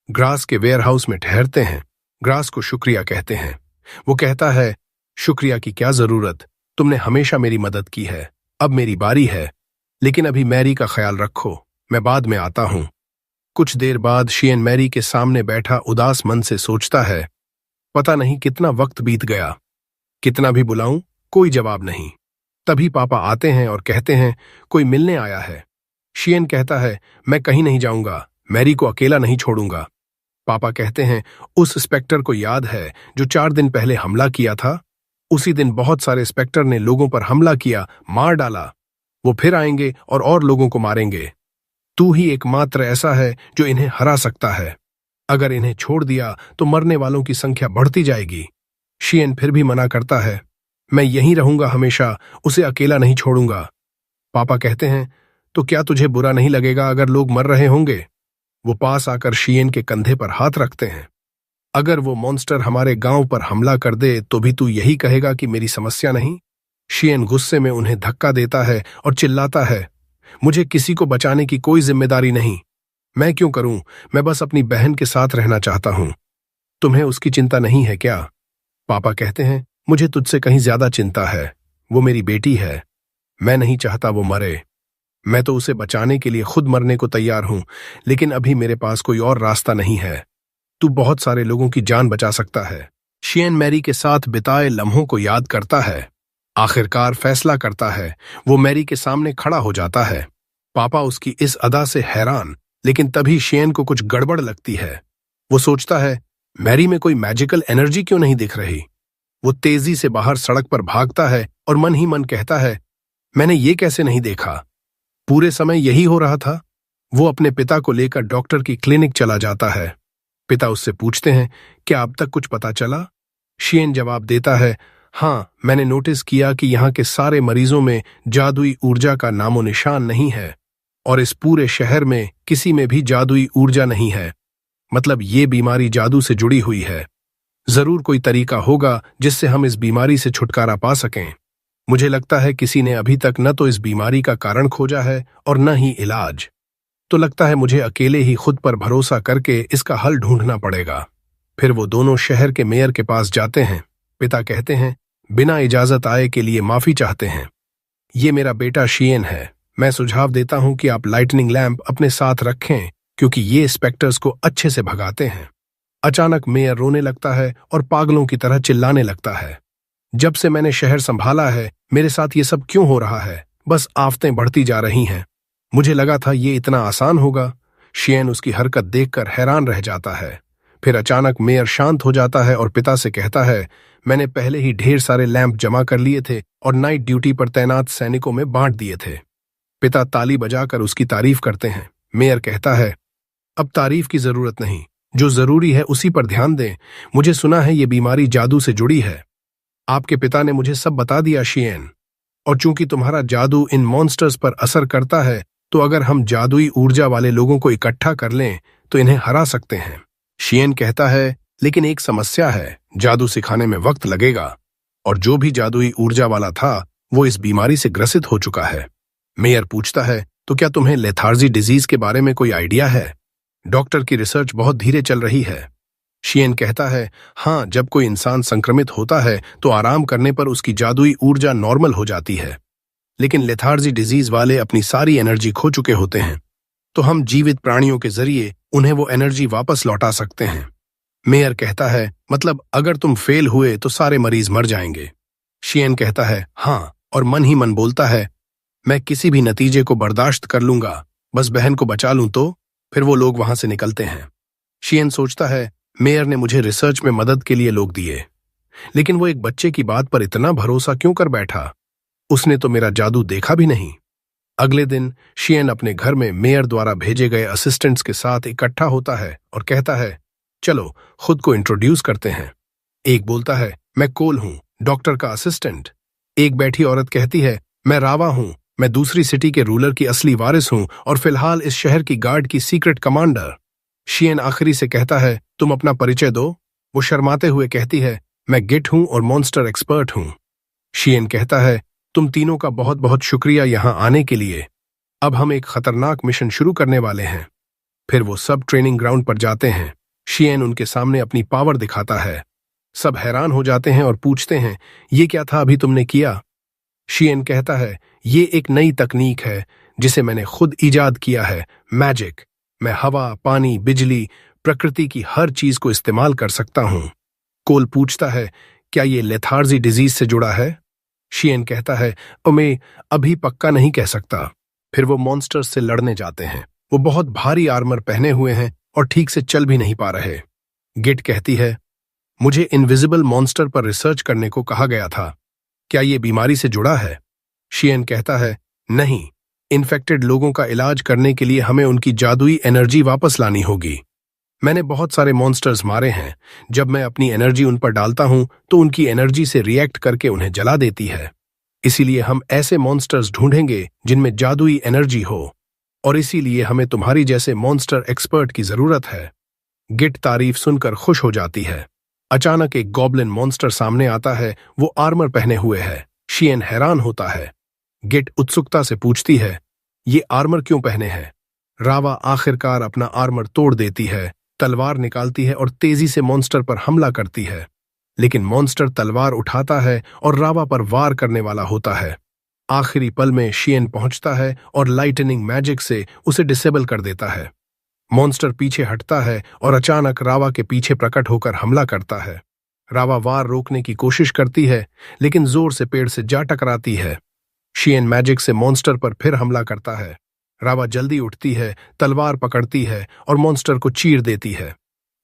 ग्रास के वेयरहाउस में ठहरते हैं। ग्रास को शुक्रिया कहते हैं। वो कहता है, शुक्रिया की क्या जरूरत, तुमने हमेशा मेरी मदद की है, अब मेरी बारी है, लेकिन अभी मैरी का ख्याल रखो, मैं बाद में आता हूं। कुछ देर बाद शियन मैरी के सामने बैठा उदास मन से सोचता है, पता नहीं कितना वक्त बीत गया, कितना भी बुलाऊं कोई जवाब नहीं। तभी पापा आते हैं और कहते हैं, कोई मिलने आया है। शियन कहता है, मैं कहीं नहीं जाऊंगा, मैरी को अकेला नहीं छोड़ूंगा। पापा कहते हैं, उस स्पेक्टर को याद है जो 4 दिन पहले हमला किया था? उसी दिन बहुत सारे स्पेक्टर ने लोगों पर हमला किया, मार डाला। वो फिर आएंगे और लोगों को मारेंगे। तू ही एकमात्र ऐसा है जो इन्हें हरा सकता है। अगर इन्हें छोड़ दिया तो मरने वालों की संख्या बढ़ती जाएगी। शियन फिर भी मना करता है, मैं यहीं रहूंगा हमेशा, उसे अकेला नहीं छोड़ूंगा। पापा कहते हैं, तो क्या तुझे बुरा नहीं लगेगा अगर लोग मर रहे होंगे? वो पास आकर शियन के कंधे पर हाथ रखते हैं। अगर वो मॉन्स्टर हमारे गांव पर हमला कर दे तो भी तू यही कहेगा कि मेरी समस्या नहीं? शियन गुस्से में उन्हें धक्का देता है और चिल्लाता है, मुझे किसी को बचाने की कोई जिम्मेदारी नहीं। मैं क्यों करूं? मैं बस अपनी बहन के साथ रहना चाहता हूं। तुम्हें उसकी चिंता नहीं है क्या? पापा कहते हैं, मुझे तुझसे कहीं ज्यादा चिंता है। वो मेरी बेटी है, मैं नहीं चाहता वो मरे। मैं तो उसे बचाने के लिए खुद मरने को तैयार हूं, लेकिन अभी मेरे पास कोई और रास्ता नहीं है। तू बहुत सारे लोगों की जान बचा सकता है। शियन मैरी के साथ बिताए लम्हों को याद करता है। आखिरकार फैसला करता है। वो मैरी के सामने खड़ा हो जाता है। पापा उसकी इस अदा से हैरान, लेकिन तभी शियन को कुछ गड़बड़ लगती है। वो सोचता है, मैरी में कोई मैजिकल एनर्जी क्यों नहीं दिख रही। वो तेजी से बाहर सड़क पर भागता है और मन ही मन कहता है, मैंने ये कैसे नहीं देखा, पूरे समय यही हो रहा था। वो अपने पिता को लेकर डॉक्टर की क्लिनिक चला जाता है। पिता उससे पूछते हैं, क्या अब तक कुछ पता चला? शियन जवाब देता है, हाँ, मैंने नोटिस किया कि यहाँ के सारे मरीजों में जादुई ऊर्जा का नामो निशान नहीं है और इस पूरे शहर में किसी में भी जादुई ऊर्जा नहीं है। मतलब ये बीमारी जादू से जुड़ी हुई है। जरूर कोई तरीका होगा जिससे हम इस बीमारी से छुटकारा पा सकें। मुझे लगता है किसी ने अभी तक न तो इस बीमारी का कारण खोजा है और न ही इलाज। तो लगता है मुझे अकेले ही खुद पर भरोसा करके इसका हल ढूंढना पड़ेगा। फिर वो दोनों शहर के मेयर के पास जाते हैं। पिता कहते हैं, बिना इजाजत आए के लिए माफी चाहते हैं। ये मेरा बेटा शियन है। मैं सुझाव देता हूं कि आप लाइटनिंग लैंप अपने साथ रखें क्योंकि ये स्पेक्टर्स को अच्छे से भगाते हैं। अचानक मेयर रोने लगता है और पागलों की तरह चिल्लाने लगता है। जब से मैंने शहर संभाला है, मेरे साथ ये सब क्यों हो रहा है? बस आफतें बढ़ती जा रही हैं। मुझे लगा था ये इतना आसान होगा। शियन उसकी हरकत देखकर हैरान रह जाता है। फिर अचानक मेयर शांत हो जाता है और पिता से कहता है, मैंने पहले ही ढेर सारे लैंप जमा कर लिए थे और नाइट ड्यूटी पर तैनात सैनिकों में बांट दिए थे। पिता ताली बजाकर उसकी तारीफ करते हैं। मेयर कहता है, अब तारीफ की जरूरत नहीं, जो जरूरी है उसी पर ध्यान दें। मुझे सुना है ये बीमारी जादू से जुड़ी है। आपके पिता ने मुझे सब बता दिया शियन, और चूंकि तुम्हारा जादू इन मॉन्स्टर्स पर असर करता है, तो अगर हम जादुई ऊर्जा वाले लोगों को इकट्ठा कर लें तो इन्हें हरा सकते हैं। शियन कहता है, लेकिन एक समस्या है, जादू सिखाने में वक्त लगेगा और जो भी जादुई ऊर्जा वाला था वो इस बीमारी से ग्रसित हो चुका है। मेयर पूछता है, तो क्या तुम्हें लेथार्जी डिजीज के बारे में कोई आइडिया है? डॉक्टर की रिसर्च बहुत धीरे चल रही है। शियन कहता है, हाँ, जब कोई इंसान संक्रमित होता है तो आराम करने पर उसकी जादुई ऊर्जा नॉर्मल हो जाती है, लेकिन लेथार्जी डिजीज वाले अपनी सारी एनर्जी खो चुके होते हैं। तो हम जीवित प्राणियों के जरिए उन्हें वो एनर्जी वापस लौटा सकते हैं। मेयर कहता है, मतलब अगर तुम फेल हुए तो सारे मरीज मर जाएंगे। शियन कहता है, हाँ, और मन ही मन बोलता है, मैं किसी भी नतीजे को बर्दाश्त कर लूंगा, बस बहन को बचा लूं तो। फिर वो लोग वहां से निकलते हैं। शियन सोचता है, मेयर ने मुझे रिसर्च में मदद के लिए लोग दिए, लेकिन वो एक बच्चे की बात पर इतना भरोसा क्यों कर बैठा? उसने तो मेरा जादू देखा भी नहीं। अगले दिन शियन अपने घर में मेयर द्वारा भेजे गए असिस्टेंट्स के साथ इकट्ठा होता है और कहता है, चलो खुद को इंट्रोड्यूस करते हैं। एक बोलता है, मैं कोल हूं, डॉक्टर का असिस्टेंट। एक बैठी औरत कहती है, मैं रावा हूं, मैं दूसरी सिटी के रूलर की असली वारिस हूं और फिलहाल इस शहर की गार्ड की सीक्रेट कमांडर। शियन आखिरी से कहता है, तुम अपना परिचय दो। वो शर्माते हुए कहती है, मैं गिट हूं और मॉन्स्टर एक्सपर्ट हूं। शियन कहता है, तुम तीनों का बहुत बहुत शुक्रिया यहां आने के लिए। अब हम एक खतरनाक मिशन शुरू करने वाले हैं। फिर वो सब ट्रेनिंग ग्राउंड पर जाते हैं। शियन उनके सामने अपनी पावर दिखाता है। सब हैरान हो जाते हैं और पूछते हैं, ये क्या था अभी तुमने किया? शियन कहता है, ये एक नई तकनीक है जिसे मैंने खुद इजाद किया है, मैजिक। मैं हवा, पानी, बिजली, प्रकृति की हर चीज को इस्तेमाल कर सकता हूं। कोल पूछता है, क्या ये लेथार्जी डिजीज से जुड़ा है? शियन कहता है, मैं अभी पक्का नहीं कह सकता। फिर वो मॉन्स्टर्स से लड़ने जाते हैं। वो बहुत भारी आर्मर पहने हुए हैं और ठीक से चल भी नहीं पा रहे। गिट कहती है, मुझे इनविजिबल मॉन्स्टर पर रिसर्च करने को कहा गया था, क्या ये बीमारी से जुड़ा है? शियन कहता है, नहीं, इन्फेक्टेड लोगों का इलाज करने के लिए हमें उनकी जादुई एनर्जी वापस लानी होगी। मैंने बहुत सारे मॉन्स्टर्स मारे हैं। जब मैं अपनी एनर्जी उन पर डालता हूं तो उनकी एनर्जी से रिएक्ट करके उन्हें जला देती है। इसीलिए हम ऐसे मॉन्स्टर्स ढूंढेंगे जिनमें जादुई एनर्जी हो, और इसीलिए हमें तुम्हारी जैसे मॉन्स्टर एक्सपर्ट की जरूरत है। गिट तारीफ सुनकर खुश हो जाती है। अचानक एक गॉब्लिन मॉन्स्टर सामने आता है। वो आर्मर पहने हुए है। शियन हैरान होता है। गिट उत्सुकता से पूछती है, ये आर्मर क्यों पहने हैं? रावा आखिरकार अपना आर्मर तोड़ देती है, तलवार निकालती है और तेजी से मॉन्स्टर पर हमला करती है। लेकिन मॉन्स्टर तलवार उठाता है और रावा पर वार करने वाला होता है। आखिरी पल में शियन पहुंचता है और लाइटनिंग मैजिक से उसे डिसेबल कर देता है। मॉन्स्टर पीछे हटता है और अचानक रावा के पीछे प्रकट होकर हमला करता है। रावा वार रोकने की कोशिश करती है, लेकिन जोर से पेड़ से जा टकराती है। शियन मैजिक से मॉन्स्टर पर फिर हमला करता है। रावा जल्दी उठती है, तलवार पकड़ती है और मॉन्स्टर को चीर देती है।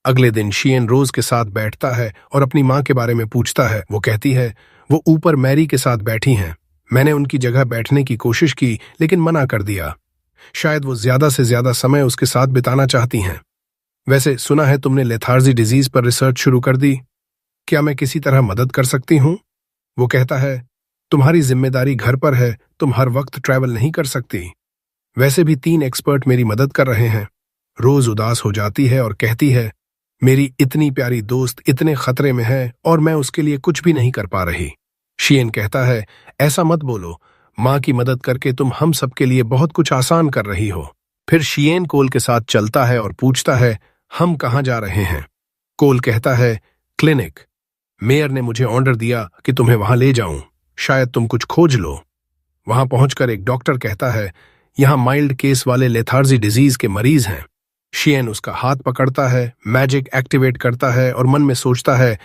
अगले दिन शियन रोज के साथ बैठता है और अपनी माँ के बारे में पूछता है। वो कहती है, वो ऊपर मैरी के साथ बैठी हैं। मैंने उनकी जगह बैठने की कोशिश की, लेकिन मना कर दिया। शायद वो ज्यादा से ज्यादा समय उसके साथ बिताना चाहती हैं। वैसे सुना है तुमने लेथार्जी डिजीज पर रिसर्च शुरू कर दी। क्या मैं किसी तरह मदद कर सकती हूँ? वो कहता है, तुम्हारी जिम्मेदारी घर पर है, तुम हर वक्त ट्रैवल नहीं कर सकती। वैसे भी 3 एक्सपर्ट मेरी मदद कर रहे हैं। रोज उदास हो जाती है और कहती है, मेरी इतनी प्यारी दोस्त इतने खतरे में है और मैं उसके लिए कुछ भी नहीं कर पा रही। शियन कहता है, ऐसा मत बोलो, माँ की मदद करके तुम हम सबके लिए बहुत कुछ आसान कर रही हो। फिर शियन कोल के साथ चलता है और पूछता है, हम कहाँ जा रहे हैं? कोल कहता है, क्लिनिक। मेयर ने मुझे ऑर्डर दिया कि तुम्हें वहां ले जाऊं, शायद तुम कुछ खोज लो। वहां पहुंचकर एक डॉक्टर कहता है, यहां माइल्ड केस वाले लेथार्जी डिजीज के मरीज हैं। शियन उसका हाथ पकड़ता है, मैजिक एक्टिवेट करता है और मन में सोचता है,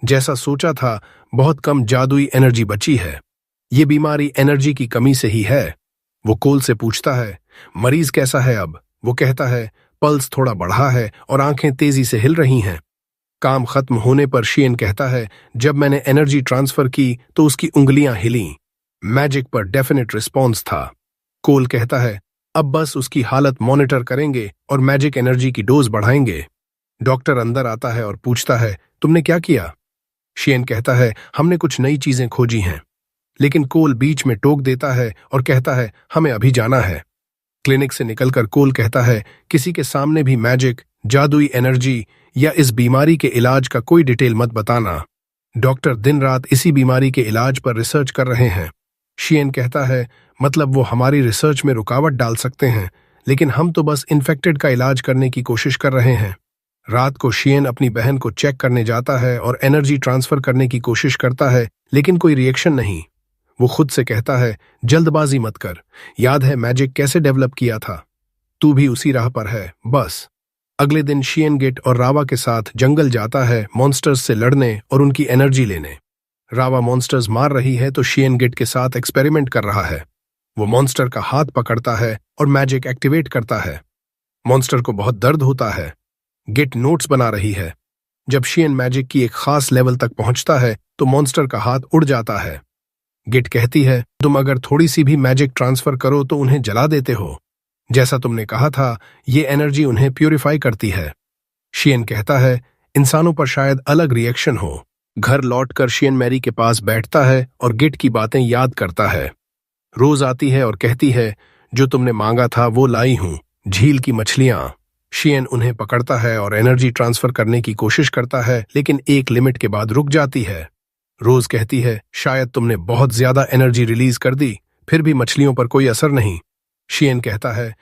जैसा सोचा था, बहुत कम जादुई एनर्जी बची है। ये बीमारी एनर्जी की कमी से ही है। वो कोल से पूछता है, मरीज कैसा है अब? वो कहता है, पल्स थोड़ा बढ़ा है और आंखें तेजी से हिल रही हैं। काम खत्म होने पर शियन कहता है, जब मैंने एनर्जी ट्रांसफर की तो उसकी उंगलियां हिलीं। मैजिक पर डेफिनेट रिस्पॉन्स था। कोल कहता है, अब बस उसकी हालत मॉनिटर करेंगे और मैजिक एनर्जी की डोज बढ़ाएंगे। डॉक्टर अंदर आता है और पूछता है, तुमने क्या किया? शियन कहता है, हमने कुछ नई चीजें खोजी हैं। लेकिन कोल बीच में टोक देता है और कहता है, हमें अभी जाना है। क्लिनिक से निकलकर कोल कहता है, किसी के सामने भी मैजिक, जादुई एनर्जी या इस बीमारी के इलाज का कोई डिटेल मत बताना। डॉक्टर दिन रात इसी बीमारी के इलाज पर रिसर्च कर रहे हैं। शियन कहता है, मतलब वो हमारी रिसर्च में रुकावट डाल सकते हैं, लेकिन हम तो बस इन्फेक्टेड का इलाज करने की कोशिश कर रहे हैं। रात को शियन अपनी बहन को चेक करने जाता है और एनर्जी ट्रांसफर करने की कोशिश करता है, लेकिन कोई रिएक्शन नहीं। वो खुद से कहता है, जल्दबाजी मत कर, याद है मैजिक कैसे डेवलप किया था? तू भी उसी राह पर है, बस। अगले दिन शियन गिट और रावा के साथ जंगल जाता है मॉन्स्टर्स से लड़ने और उनकी एनर्जी लेने। रावा मॉन्स्टर्स मार रही है तो शियन गिट के साथ एक्सपेरिमेंट कर रहा है। वो मॉन्स्टर का हाथ पकड़ता है और मैजिक एक्टिवेट करता है। मॉन्स्टर को बहुत दर्द होता है। गिट नोट्स बना रही है। जब शियन मैजिक की एक खास लेवल तक पहुंचता है तो मॉन्स्टर का हाथ उड़ जाता है। गिट कहती है, तुम अगर थोड़ी सी भी मैजिक ट्रांसफर करो तो उन्हें जला देते हो। जैसा तुमने कहा था, ये एनर्जी उन्हें प्यूरिफाई करती है। शियन कहता है, इंसानों पर शायद अलग रिएक्शन हो। घर लौटकर शियन मैरी के पास बैठता है और गिट की बातें याद करता है। रोज आती है और कहती है, जो तुमने मांगा था वो लाई हूं, झील की मछलियां। शियन उन्हें पकड़ता है और एनर्जी ट्रांसफर करने की कोशिश करता है, लेकिन एक लिमिट के बाद रुक जाती है। रोज कहती है, शायद तुमने बहुत ज्यादा एनर्जी रिलीज कर दी, फिर भी मछलियों पर कोई असर नहीं। शियन कहता है,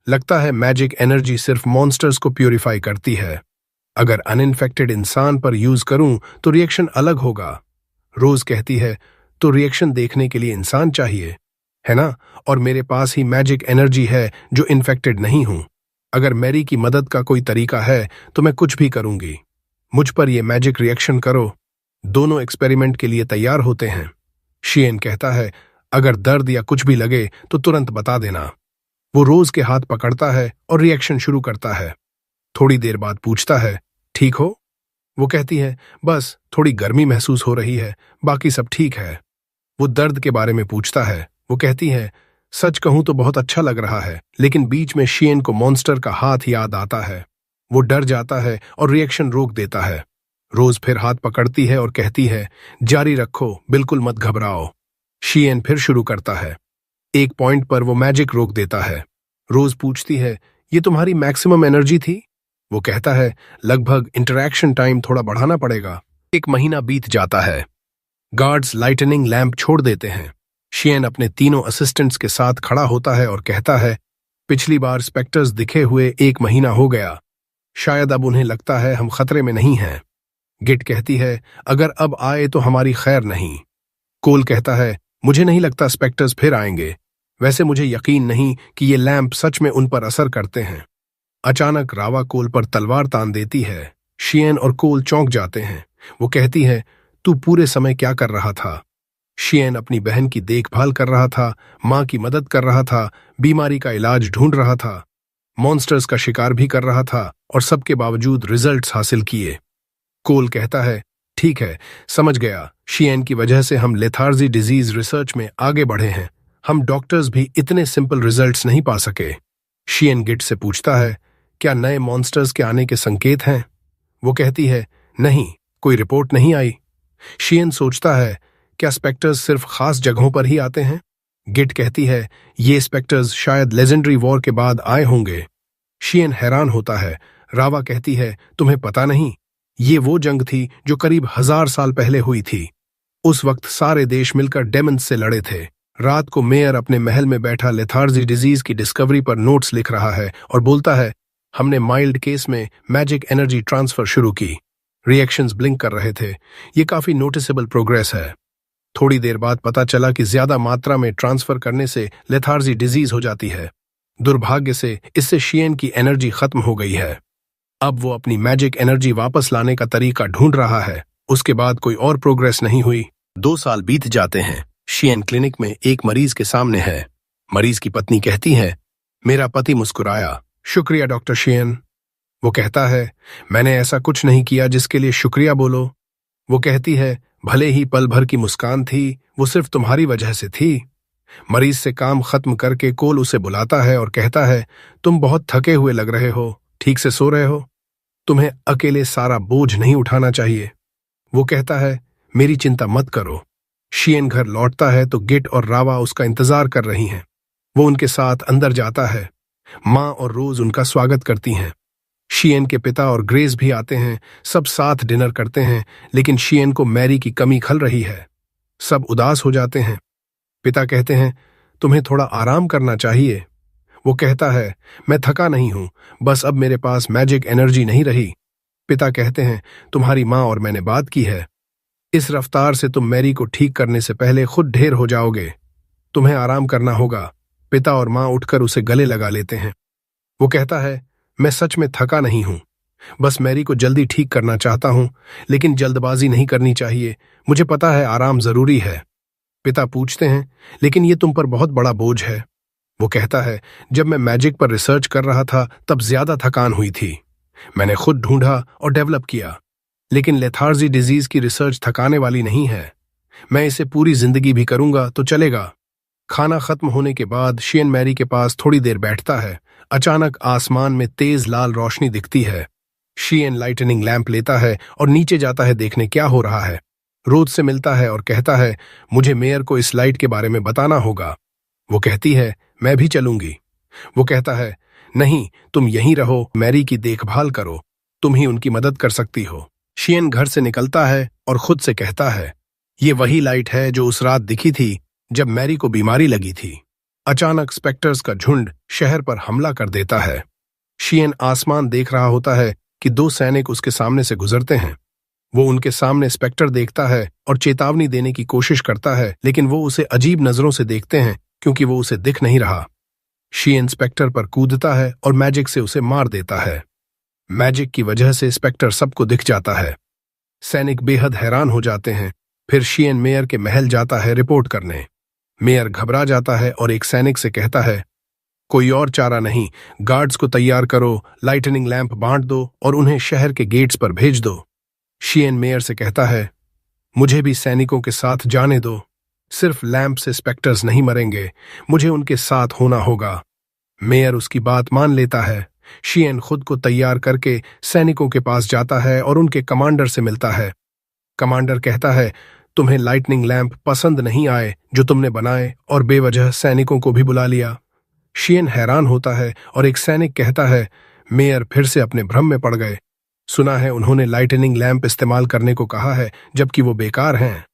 लगता है मैजिक एनर्जी सिर्फ मॉन्स्टर्स को प्यूरिफाई करती है। अगर अनइन्फेक्टेड इंसान पर यूज करूं तो रिएक्शन अलग होगा। रोज कहती है, तो रिएक्शन देखने के लिए इंसान चाहिए, है ना? और मेरे पास ही मैजिक एनर्जी है जो इन्फेक्टेड नहीं हूं। अगर मैरी की मदद का कोई तरीका है तो मैं कुछ भी करूंगी। मुझ पर यह मैजिक रिएक्शन करो। दोनों एक्सपेरिमेंट के लिए तैयार होते हैं। शियन कहता है, अगर दर्द या कुछ भी लगे तो तुरंत बता देना। वो रोज के हाथ पकड़ता है और रिएक्शन शुरू करता है। थोड़ी देर बाद पूछता है, ठीक हो? वो कहती है, बस थोड़ी गर्मी महसूस हो रही है, बाकी सब ठीक है। वो दर्द के बारे में पूछता है। वो कहती है, सच कहूं तो बहुत अच्छा लग रहा है, लेकिन बीच में शियन को मॉन्स्टर का हाथ याद आता है। वो डर जाता है और रिएक्शन रोक देता है। रोज फिर हाथ पकड़ती है और कहती है, जारी रखो, बिल्कुल मत घबराओ। शियन फिर शुरू करता है। एक पॉइंट पर वो मैजिक रोक देता है। रोज पूछती है, ये तुम्हारी मैक्सिमम एनर्जी थी? वो कहता है, लगभग इंटरैक्शन टाइम थोड़ा बढ़ाना पड़ेगा। 1 महीना बीत जाता है। गार्ड्स लाइटनिंग लैंप छोड़ देते हैं। शियन अपने तीनों असिस्टेंट्स के साथ खड़ा होता है और कहता है, पिछली बार स्पेक्टर्स दिखे हुए 1 महीना हो गया। शायद अब उन्हें लगता है हम खतरे में नहीं हैं। गिट कहती है, अगर अब आए तो हमारी खैर नहीं। कोल कहता है, मुझे नहीं लगता स्पेक्टर्स फिर आएंगे। वैसे मुझे यकीन नहीं कि ये लैंप सच में उन पर असर करते हैं। अचानक रावा कोल पर तलवार तान देती है। शियन और कोल चौंक जाते हैं। वो कहती है, तू पूरे समय क्या कर रहा था? शियन अपनी बहन की देखभाल कर रहा था, मां की मदद कर रहा था, बीमारी का इलाज ढूंढ रहा था, मॉन्स्टर्स का शिकार भी कर रहा था और सबके बावजूद रिजल्ट्स हासिल किए। कोल कहता है, ठीक है, समझ गया। शियन की वजह से हम लेथार्जी डिजीज रिसर्च में आगे बढ़े हैं। हम डॉक्टर्स भी इतने सिंपल रिजल्ट्स नहीं पा सके। शियन गिट से पूछता है, क्या नए मॉन्स्टर्स के आने के संकेत हैं? वो कहती है, नहीं, कोई रिपोर्ट नहीं आई। शियन सोचता है, क्या स्पेक्टर्स सिर्फ खास जगहों पर ही आते हैं? गिट कहती है, ये स्पेक्टर्स शायद लेजेंडरी वॉर के बाद आए होंगे। शियन हैरान होता है। रावा कहती है, तुम्हें पता नहीं, ये वो जंग थी जो करीब 1000 साल पहले हुई थी। उस वक्त सारे देश मिलकर डेमन्स से लड़े थे। रात को मेयर अपने महल में बैठा लेथार्जी डिजीज की डिस्कवरी पर नोट्स लिख रहा है और बोलता है, हमने माइल्ड केस में मैजिक एनर्जी ट्रांसफर शुरू की। रिएक्शंस ब्लिंक कर रहे थे। ये काफी नोटिसेबल प्रोग्रेस है। थोड़ी देर बाद पता चला कि ज्यादा मात्रा में ट्रांसफर करने से लेथार्जी डिजीज हो जाती है। दुर्भाग्य से इससे शियन की एनर्जी खत्म हो गई है। अब वो अपनी मैजिक एनर्जी वापस लाने का तरीका ढूंढ रहा है। उसके बाद कोई और प्रोग्रेस नहीं हुई। 2 साल बीत जाते हैं। शियन क्लिनिक में एक मरीज के सामने है। मरीज की पत्नी कहती है, मेरा पति मुस्कुराया। शुक्रिया डॉक्टर शियन। वो कहता है, मैंने ऐसा कुछ नहीं किया जिसके लिए शुक्रिया बोलो। वो कहती है, भले ही पल भर की मुस्कान थी, वो सिर्फ तुम्हारी वजह से थी। मरीज से काम खत्म करके कोल उसे बुलाता है और कहता है, तुम बहुत थके हुए लग रहे हो, ठीक से सो रहे हो? तुम्हें अकेले सारा बोझ नहीं उठाना चाहिए। वो कहता है, मेरी चिंता मत करो। शियन घर लौटता है तो गिट और रावा उसका इंतजार कर रही हैं। वो उनके साथ अंदर जाता है। माँ और रोज उनका स्वागत करती हैं। शियन के पिता और ग्रेस भी आते हैं। सब साथ डिनर करते हैं, लेकिन शियन को मैरी की कमी खल रही है। सब उदास हो जाते हैं। पिता कहते हैं, तुम्हें थोड़ा आराम करना चाहिए। वो कहता है, मैं थका नहीं हूं, बस अब मेरे पास मैजिक एनर्जी नहीं रही। पिता कहते हैं, तुम्हारी माँ और मैंने बात की है। इस रफ्तार से तुम मैरी को ठीक करने से पहले खुद ढेर हो जाओगे। तुम्हें आराम करना होगा। पिता और माँ उठकर उसे गले लगा लेते हैं। वो कहता है, मैं सच में थका नहीं हूं, बस मैरी को जल्दी ठीक करना चाहता हूं, लेकिन जल्दबाजी नहीं करनी चाहिए। मुझे पता है आराम जरूरी है। पिता पूछते हैं, लेकिन ये तुम पर बहुत बड़ा बोझ है। वो कहता है, जब मैं मैजिक पर रिसर्च कर रहा था तब ज्यादा थकान हुई थी। मैंने खुद ढूंढा और डेवलप किया, लेकिन लेथार्जी डिजीज की रिसर्च थकाने वाली नहीं है। मैं इसे पूरी जिंदगी भी करूंगा तो चलेगा। खाना खत्म होने के बाद शियन मैरी के पास थोड़ी देर बैठता है। अचानक आसमान में तेज लाल रोशनी दिखती है। शियन लाइटनिंग लैंप लेता है और नीचे जाता है देखने क्या हो रहा है। रोज से मिलता है और कहता है, मुझे मेयर को इस लाइट के बारे में बताना होगा। वो कहती है, मैं भी चलूंगी। वो कहता है, नहीं, तुम यहीं रहो, मैरी की देखभाल करो, तुम ही उनकी मदद कर सकती हो। शियन घर से निकलता है और खुद से कहता है, ये वही लाइट है जो उस रात दिखी थी जब मैरी को बीमारी लगी थी। अचानक स्पेक्टर्स का झुंड शहर पर हमला कर देता है। शियन आसमान देख रहा होता है कि 2 सैनिक उसके सामने से गुजरते हैं। वो उनके सामने स्पेक्टर देखता है और चेतावनी देने की कोशिश करता है, लेकिन वो उसे अजीब नजरों से देखते हैं क्योंकि वो उसे दिख नहीं रहा। शियन स्पेक्टर पर कूदता है और मैजिक से उसे मार देता है। मैजिक की वजह से स्पेक्टर सबको दिख जाता है। सैनिक बेहद हैरान हो जाते हैं। फिर शियन मेयर के महल जाता है रिपोर्ट करने। मेयर घबरा जाता है और एक सैनिक से कहता है, कोई और चारा नहीं, गार्ड्स को तैयार करो, लाइटनिंग लैंप बांट दो और उन्हें शहर के गेट्स पर भेज दो। शियन मेयर से कहता है, मुझे भी सैनिकों के साथ जाने दो। सिर्फ लैंप से स्पेक्टर्स नहीं मरेंगे, मुझे उनके साथ होना होगा। मेयर उसकी बात मान लेता है। शियन खुद को तैयार करके सैनिकों के पास जाता है और उनके कमांडर से मिलता है। कमांडर कहता है, तुम्हें लाइटनिंग लैंप पसंद नहीं आए जो तुमने बनाए और बेवजह सैनिकों को भी बुला लिया। शियन हैरान होता है और एक सैनिक कहता है, मेयर फिर से अपने भ्रम में पड़ गए। सुना है उन्होंने लाइटनिंग लैंप इस्तेमाल करने को कहा है जबकि वो बेकार हैं।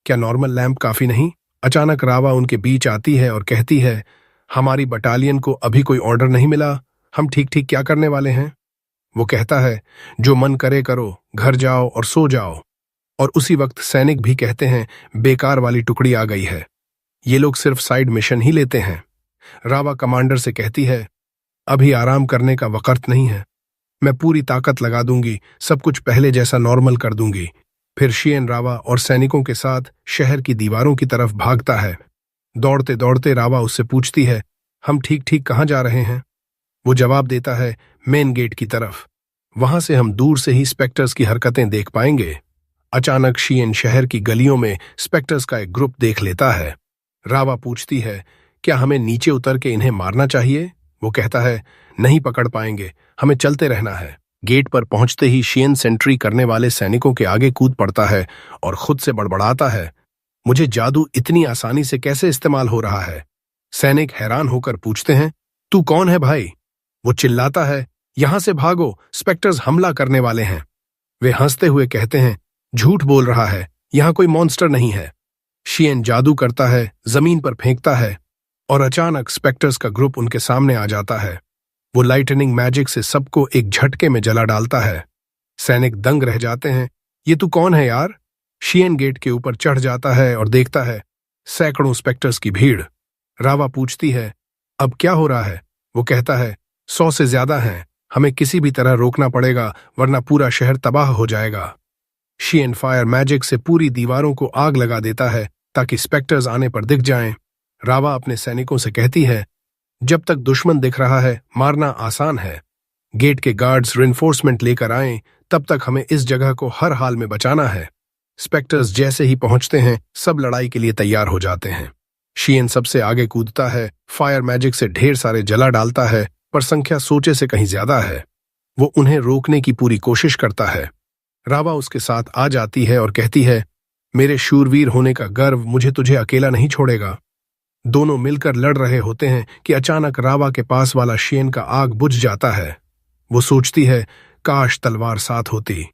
क्या नॉर्मल लैंप काफी नहीं? अचानक रावा उनके बीच आती है और कहती है, हमारी बटालियन को अभी कोई ऑर्डर नहीं मिला, हम ठीक ठीक क्या करने वाले हैं? वो कहता है, जो मन करे करो, घर जाओ और सो जाओ। और उसी वक्त सैनिक भी कहते हैं, बेकार वाली टुकड़ी आ गई है, ये लोग सिर्फ साइड मिशन ही लेते हैं। रावा कमांडर से कहती है, अभी आराम करने का वक्त नहीं है। मैं पूरी ताकत लगा दूंगी, सब कुछ पहले जैसा नॉर्मल कर दूंगी। फिर शिएन रावा और सैनिकों के साथ शहर की दीवारों की तरफ भागता है। दौड़ते दौड़ते रावा उससे पूछती है, हम ठीक ठीक कहाँ जा रहे हैं? वो जवाब देता है, मेन गेट की तरफ। वहां से हम दूर से ही स्पेक्टर्स की हरकतें देख पाएंगे। अचानक शिएन शहर की गलियों में स्पेक्टर्स का एक ग्रुप देख लेता है। रावा पूछती है, क्या हमें नीचे उतर के इन्हें मारना चाहिए? वो कहता है, नहीं पकड़ पाएंगे, हमें चलते रहना है। गेट पर पहुंचते ही शिएन सेंट्री करने वाले सैनिकों के आगे कूद पड़ता है और खुद से बड़बड़ाता है, मुझे जादू इतनी आसानी से कैसे इस्तेमाल हो रहा है? सैनिक हैरान होकर पूछते हैं, तू कौन है भाई? वो चिल्लाता है, यहां से भागो, स्पेक्टर्स हमला करने वाले हैं। वे हंसते हुए कहते हैं, झूठ बोल रहा है, यहां कोई मॉन्स्टर नहीं है। शिएन जादू करता है, जमीन पर फेंकता है और अचानक स्पेक्टर्स का ग्रुप उनके सामने आ जाता है। वो लाइटनिंग मैजिक से सबको एक झटके में जला डालता है। सैनिक दंग रह जाते हैं, ये तू कौन है यार? शिएन गेट के ऊपर चढ़ जाता है और देखता है सैकड़ों स्पेक्टर्स की भीड़। रावा पूछती है, अब क्या हो रहा है? वो कहता है, 100 से ज्यादा हैं, हमें किसी भी तरह रोकना पड़ेगा वरना पूरा शहर तबाह हो जाएगा। शिएन फायर मैजिक से पूरी दीवारों को आग लगा देता है ताकि स्पेक्टर्स आने पर दिख जाएं। रावा अपने सैनिकों से कहती है, जब तक दुश्मन दिख रहा है मारना आसान है। गेट के गार्ड्स रिइंफोर्समेंट लेकर आएं, तब तक हमें इस जगह को हर हाल में बचाना है। स्पेक्टर्स जैसे ही पहुंचते हैं सब लड़ाई के लिए तैयार हो जाते हैं। शिएन सबसे आगे कूदता है, फायर मैजिक से ढेर सारे जला डालता है, पर संख्या सोचे से कहीं ज्यादा है। वो उन्हें रोकने की पूरी कोशिश करता है। रावा उसके साथ आ जाती है और कहती है, मेरे शूरवीर होने का गर्व मुझे तुझे अकेला नहीं छोड़ेगा। दोनों मिलकर लड़ रहे होते हैं कि अचानक रावा के पास वाला शिएन का आग बुझ जाता है। वो सोचती है, काश तलवार साथ होती।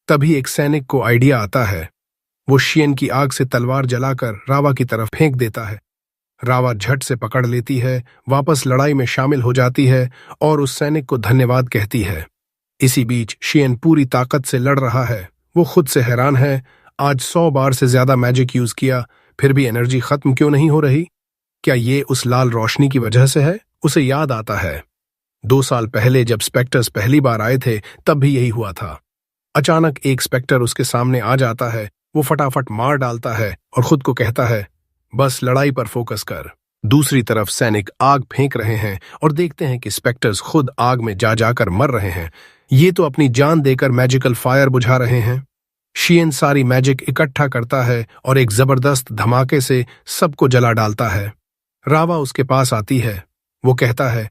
तभी एक सैनिक को आइडिया आता है। वो शिएन की आग से तलवार जलाकर रावा की तरफ फेंक देता है। रावा झट से पकड़ लेती है, वापस लड़ाई में शामिल हो जाती है और उस सैनिक को धन्यवाद कहती है। इसी बीच शिएन पूरी ताकत से लड़ रहा है। वो खुद से हैरान है, आज 100 बार से ज्यादा मैजिक यूज किया, फिर भी एनर्जी खत्म क्यों नहीं हो रही? क्या ये उस लाल रोशनी की वजह से है? उसे याद आता है 2 साल पहले जब स्पेक्टर्स पहली बार आए थे तब भी यही हुआ था। अचानक एक स्पेक्टर उसके सामने आ जाता है। वो फटाफट मार डालता है और खुद को कहता है, बस लड़ाई पर फोकस कर। दूसरी तरफ सैनिक आग फेंक रहे हैं और देखते हैं कि स्पेक्टर्स खुद आग में जा जाकर मर रहे हैं। ये तो अपनी जान देकर मैजिकल फायर बुझा रहे हैं। शिएन सारी मैजिक इकट्ठा करता है और एक जबरदस्त धमाके से सबको जला डालता है। रावा उसके पास आती है। वो कहता है,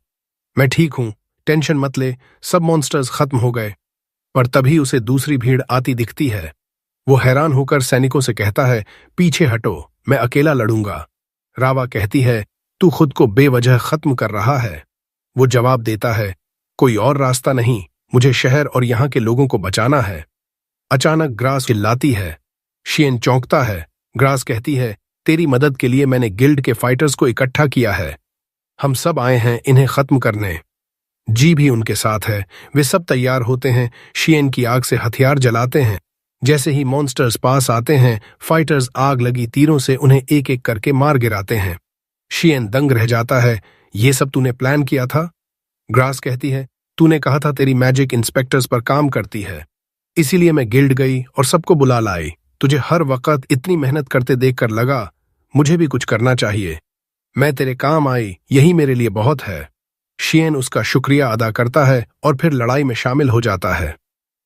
मैं ठीक हूं, टेंशन मत ले, सब मॉन्स्टर्स खत्म हो गए। पर तभी उसे दूसरी भीड़ आती दिखती है। वो हैरान होकर सैनिकों से कहता है, पीछे हटो, मैं अकेला लड़ूंगा। रावा कहती है, तू खुद को बेवजह खत्म कर रहा है। वो जवाब देता है, कोई और रास्ता नहीं, मुझे शहर और यहां के लोगों को बचाना है। अचानक ग्रास चिल्लाती है। शिएन चौंकता है। ग्रास कहती है, तेरी मदद के लिए मैंने गिल्ड के फाइटर्स को इकट्ठा किया है। हम सब आए हैं इन्हें खत्म करने। जी भी उनके साथ है। वे सब तैयार होते हैं, शिएन की आग से हथियार जलाते हैं। जैसे ही मॉन्स्टर्स पास आते हैं, फाइटर्स आग लगी तीरों से उन्हें एक एक करके मार गिराते हैं। शिएन दंग रह जाता है, ये सब तूने प्लान किया था? ग्रास कहती है, तूने कहा था तेरी मैजिक इंस्पेक्टर्स पर काम करती है, इसीलिए मैं गिल्ड गई और सबको बुला लाई। तुझे हर वक्त इतनी मेहनत करते देखकर लगा मुझे भी कुछ करना चाहिए। मैं तेरे काम आई, यही मेरे लिए बहुत है। शिएन उसका शुक्रिया अदा करता है और फिर लड़ाई में शामिल हो जाता है।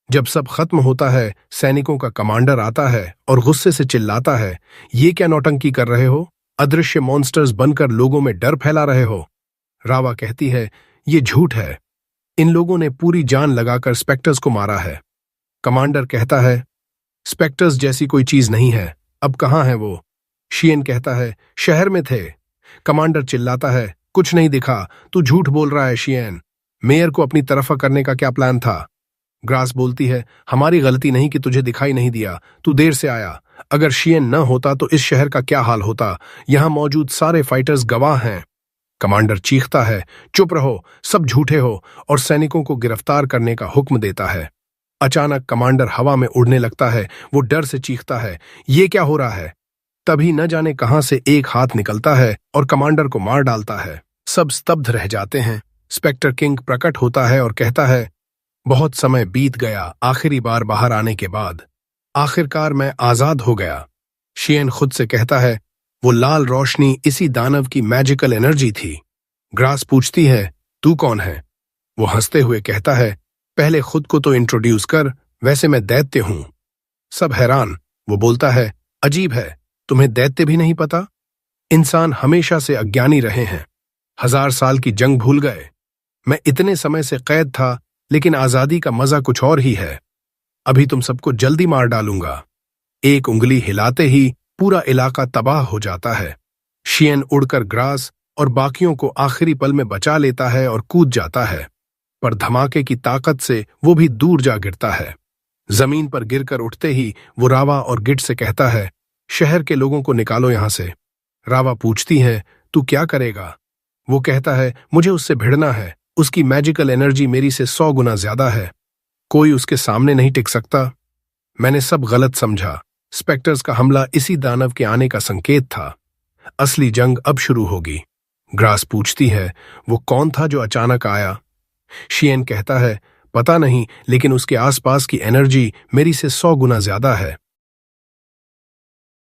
जब सब खत्म होता है, सैनिकों का कमांडर आता है और गुस्से से चिल्लाता है, ये क्या नौटंकी कर रहे हो? अदृश्य मॉन्स्टर्स बनकर लोगों में डर फैला रहे हो। रावा कहती है, ये झूठ है, इन लोगों ने पूरी जान लगाकर स्पेक्टर्स को मारा है। कमांडर कहता है, स्पेक्टर्स जैसी कोई चीज नहीं है, अब कहाँ है वो? शिएन कहता है, शहर में थे। कमांडर चिल्लाता है, कुछ नहीं दिखा, तू झूठ बोल रहा है शिएन। मेयर को अपनी तरफ करने का क्या प्लान था? ग्रास बोलती है, हमारी गलती नहीं कि तुझे दिखाई नहीं दिया, तू देर से आया। अगर शिएन न होता तो इस शहर का क्या हाल होता? यहां मौजूद सारे फाइटर्स गवाह हैं। कमांडर चीखता है, चुप रहो, सब झूठे हो, और सैनिकों को गिरफ्तार करने का हुक्म देता है। अचानक कमांडर हवा में उड़ने लगता है। वो डर से चीखता है, ये क्या हो रहा है? तभी न जाने कहां से एक हाथ निकलता है और कमांडर को मार डालता है। सब स्तब्ध रह जाते हैं। स्पेक्टर किंग प्रकट होता है और कहता है, बहुत समय बीत गया आखिरी बार बाहर आने के बाद। आखिरकार मैं आजाद हो गया। शियन खुद से कहता है, वो लाल रोशनी इसी दानव की मैजिकल एनर्जी थी। ग्रास पूछती है, तू कौन है? वो हंसते हुए कहता है, पहले खुद को तो इंट्रोड्यूस कर, वैसे मैं दैत्य हूं। सब हैरान। वो बोलता है, अजीब है, तुम्हें दैत्य भी नहीं पता? इंसान हमेशा से अज्ञानी रहे हैं, 1000 साल की जंग भूल गए। मैं इतने समय से कैद था, लेकिन आजादी का मजा कुछ और ही है। अभी तुम सबको जल्दी मार डालूंगा। एक उंगली हिलाते ही पूरा इलाका तबाह हो जाता है। शियन उड़कर ग्रास और बाकियों को आखिरी पल में बचा लेता है और कूद जाता है, पर धमाके की ताकत से वो भी दूर जा गिरता है। जमीन पर गिरकर उठते ही वो रावा और गिट से कहता है, शहर के लोगों को निकालो यहां से। रावा पूछती है, तू क्या करेगा? वो कहता है, मुझे उससे भिड़ना है। उसकी मैजिकल एनर्जी मेरी से 100 गुना ज्यादा है। कोई उसके सामने नहीं टिक सकता। मैंने सब गलत समझा। स्पेक्टर्स का हमला इसी दानव के आने का संकेत था। असली जंग अब शुरू होगी। ग्रास पूछती है, वो कौन था जो अचानक आया? शियन कहता है, पता नहीं, लेकिन उसके आसपास की एनर्जी मेरी से 100 गुना ज्यादा है।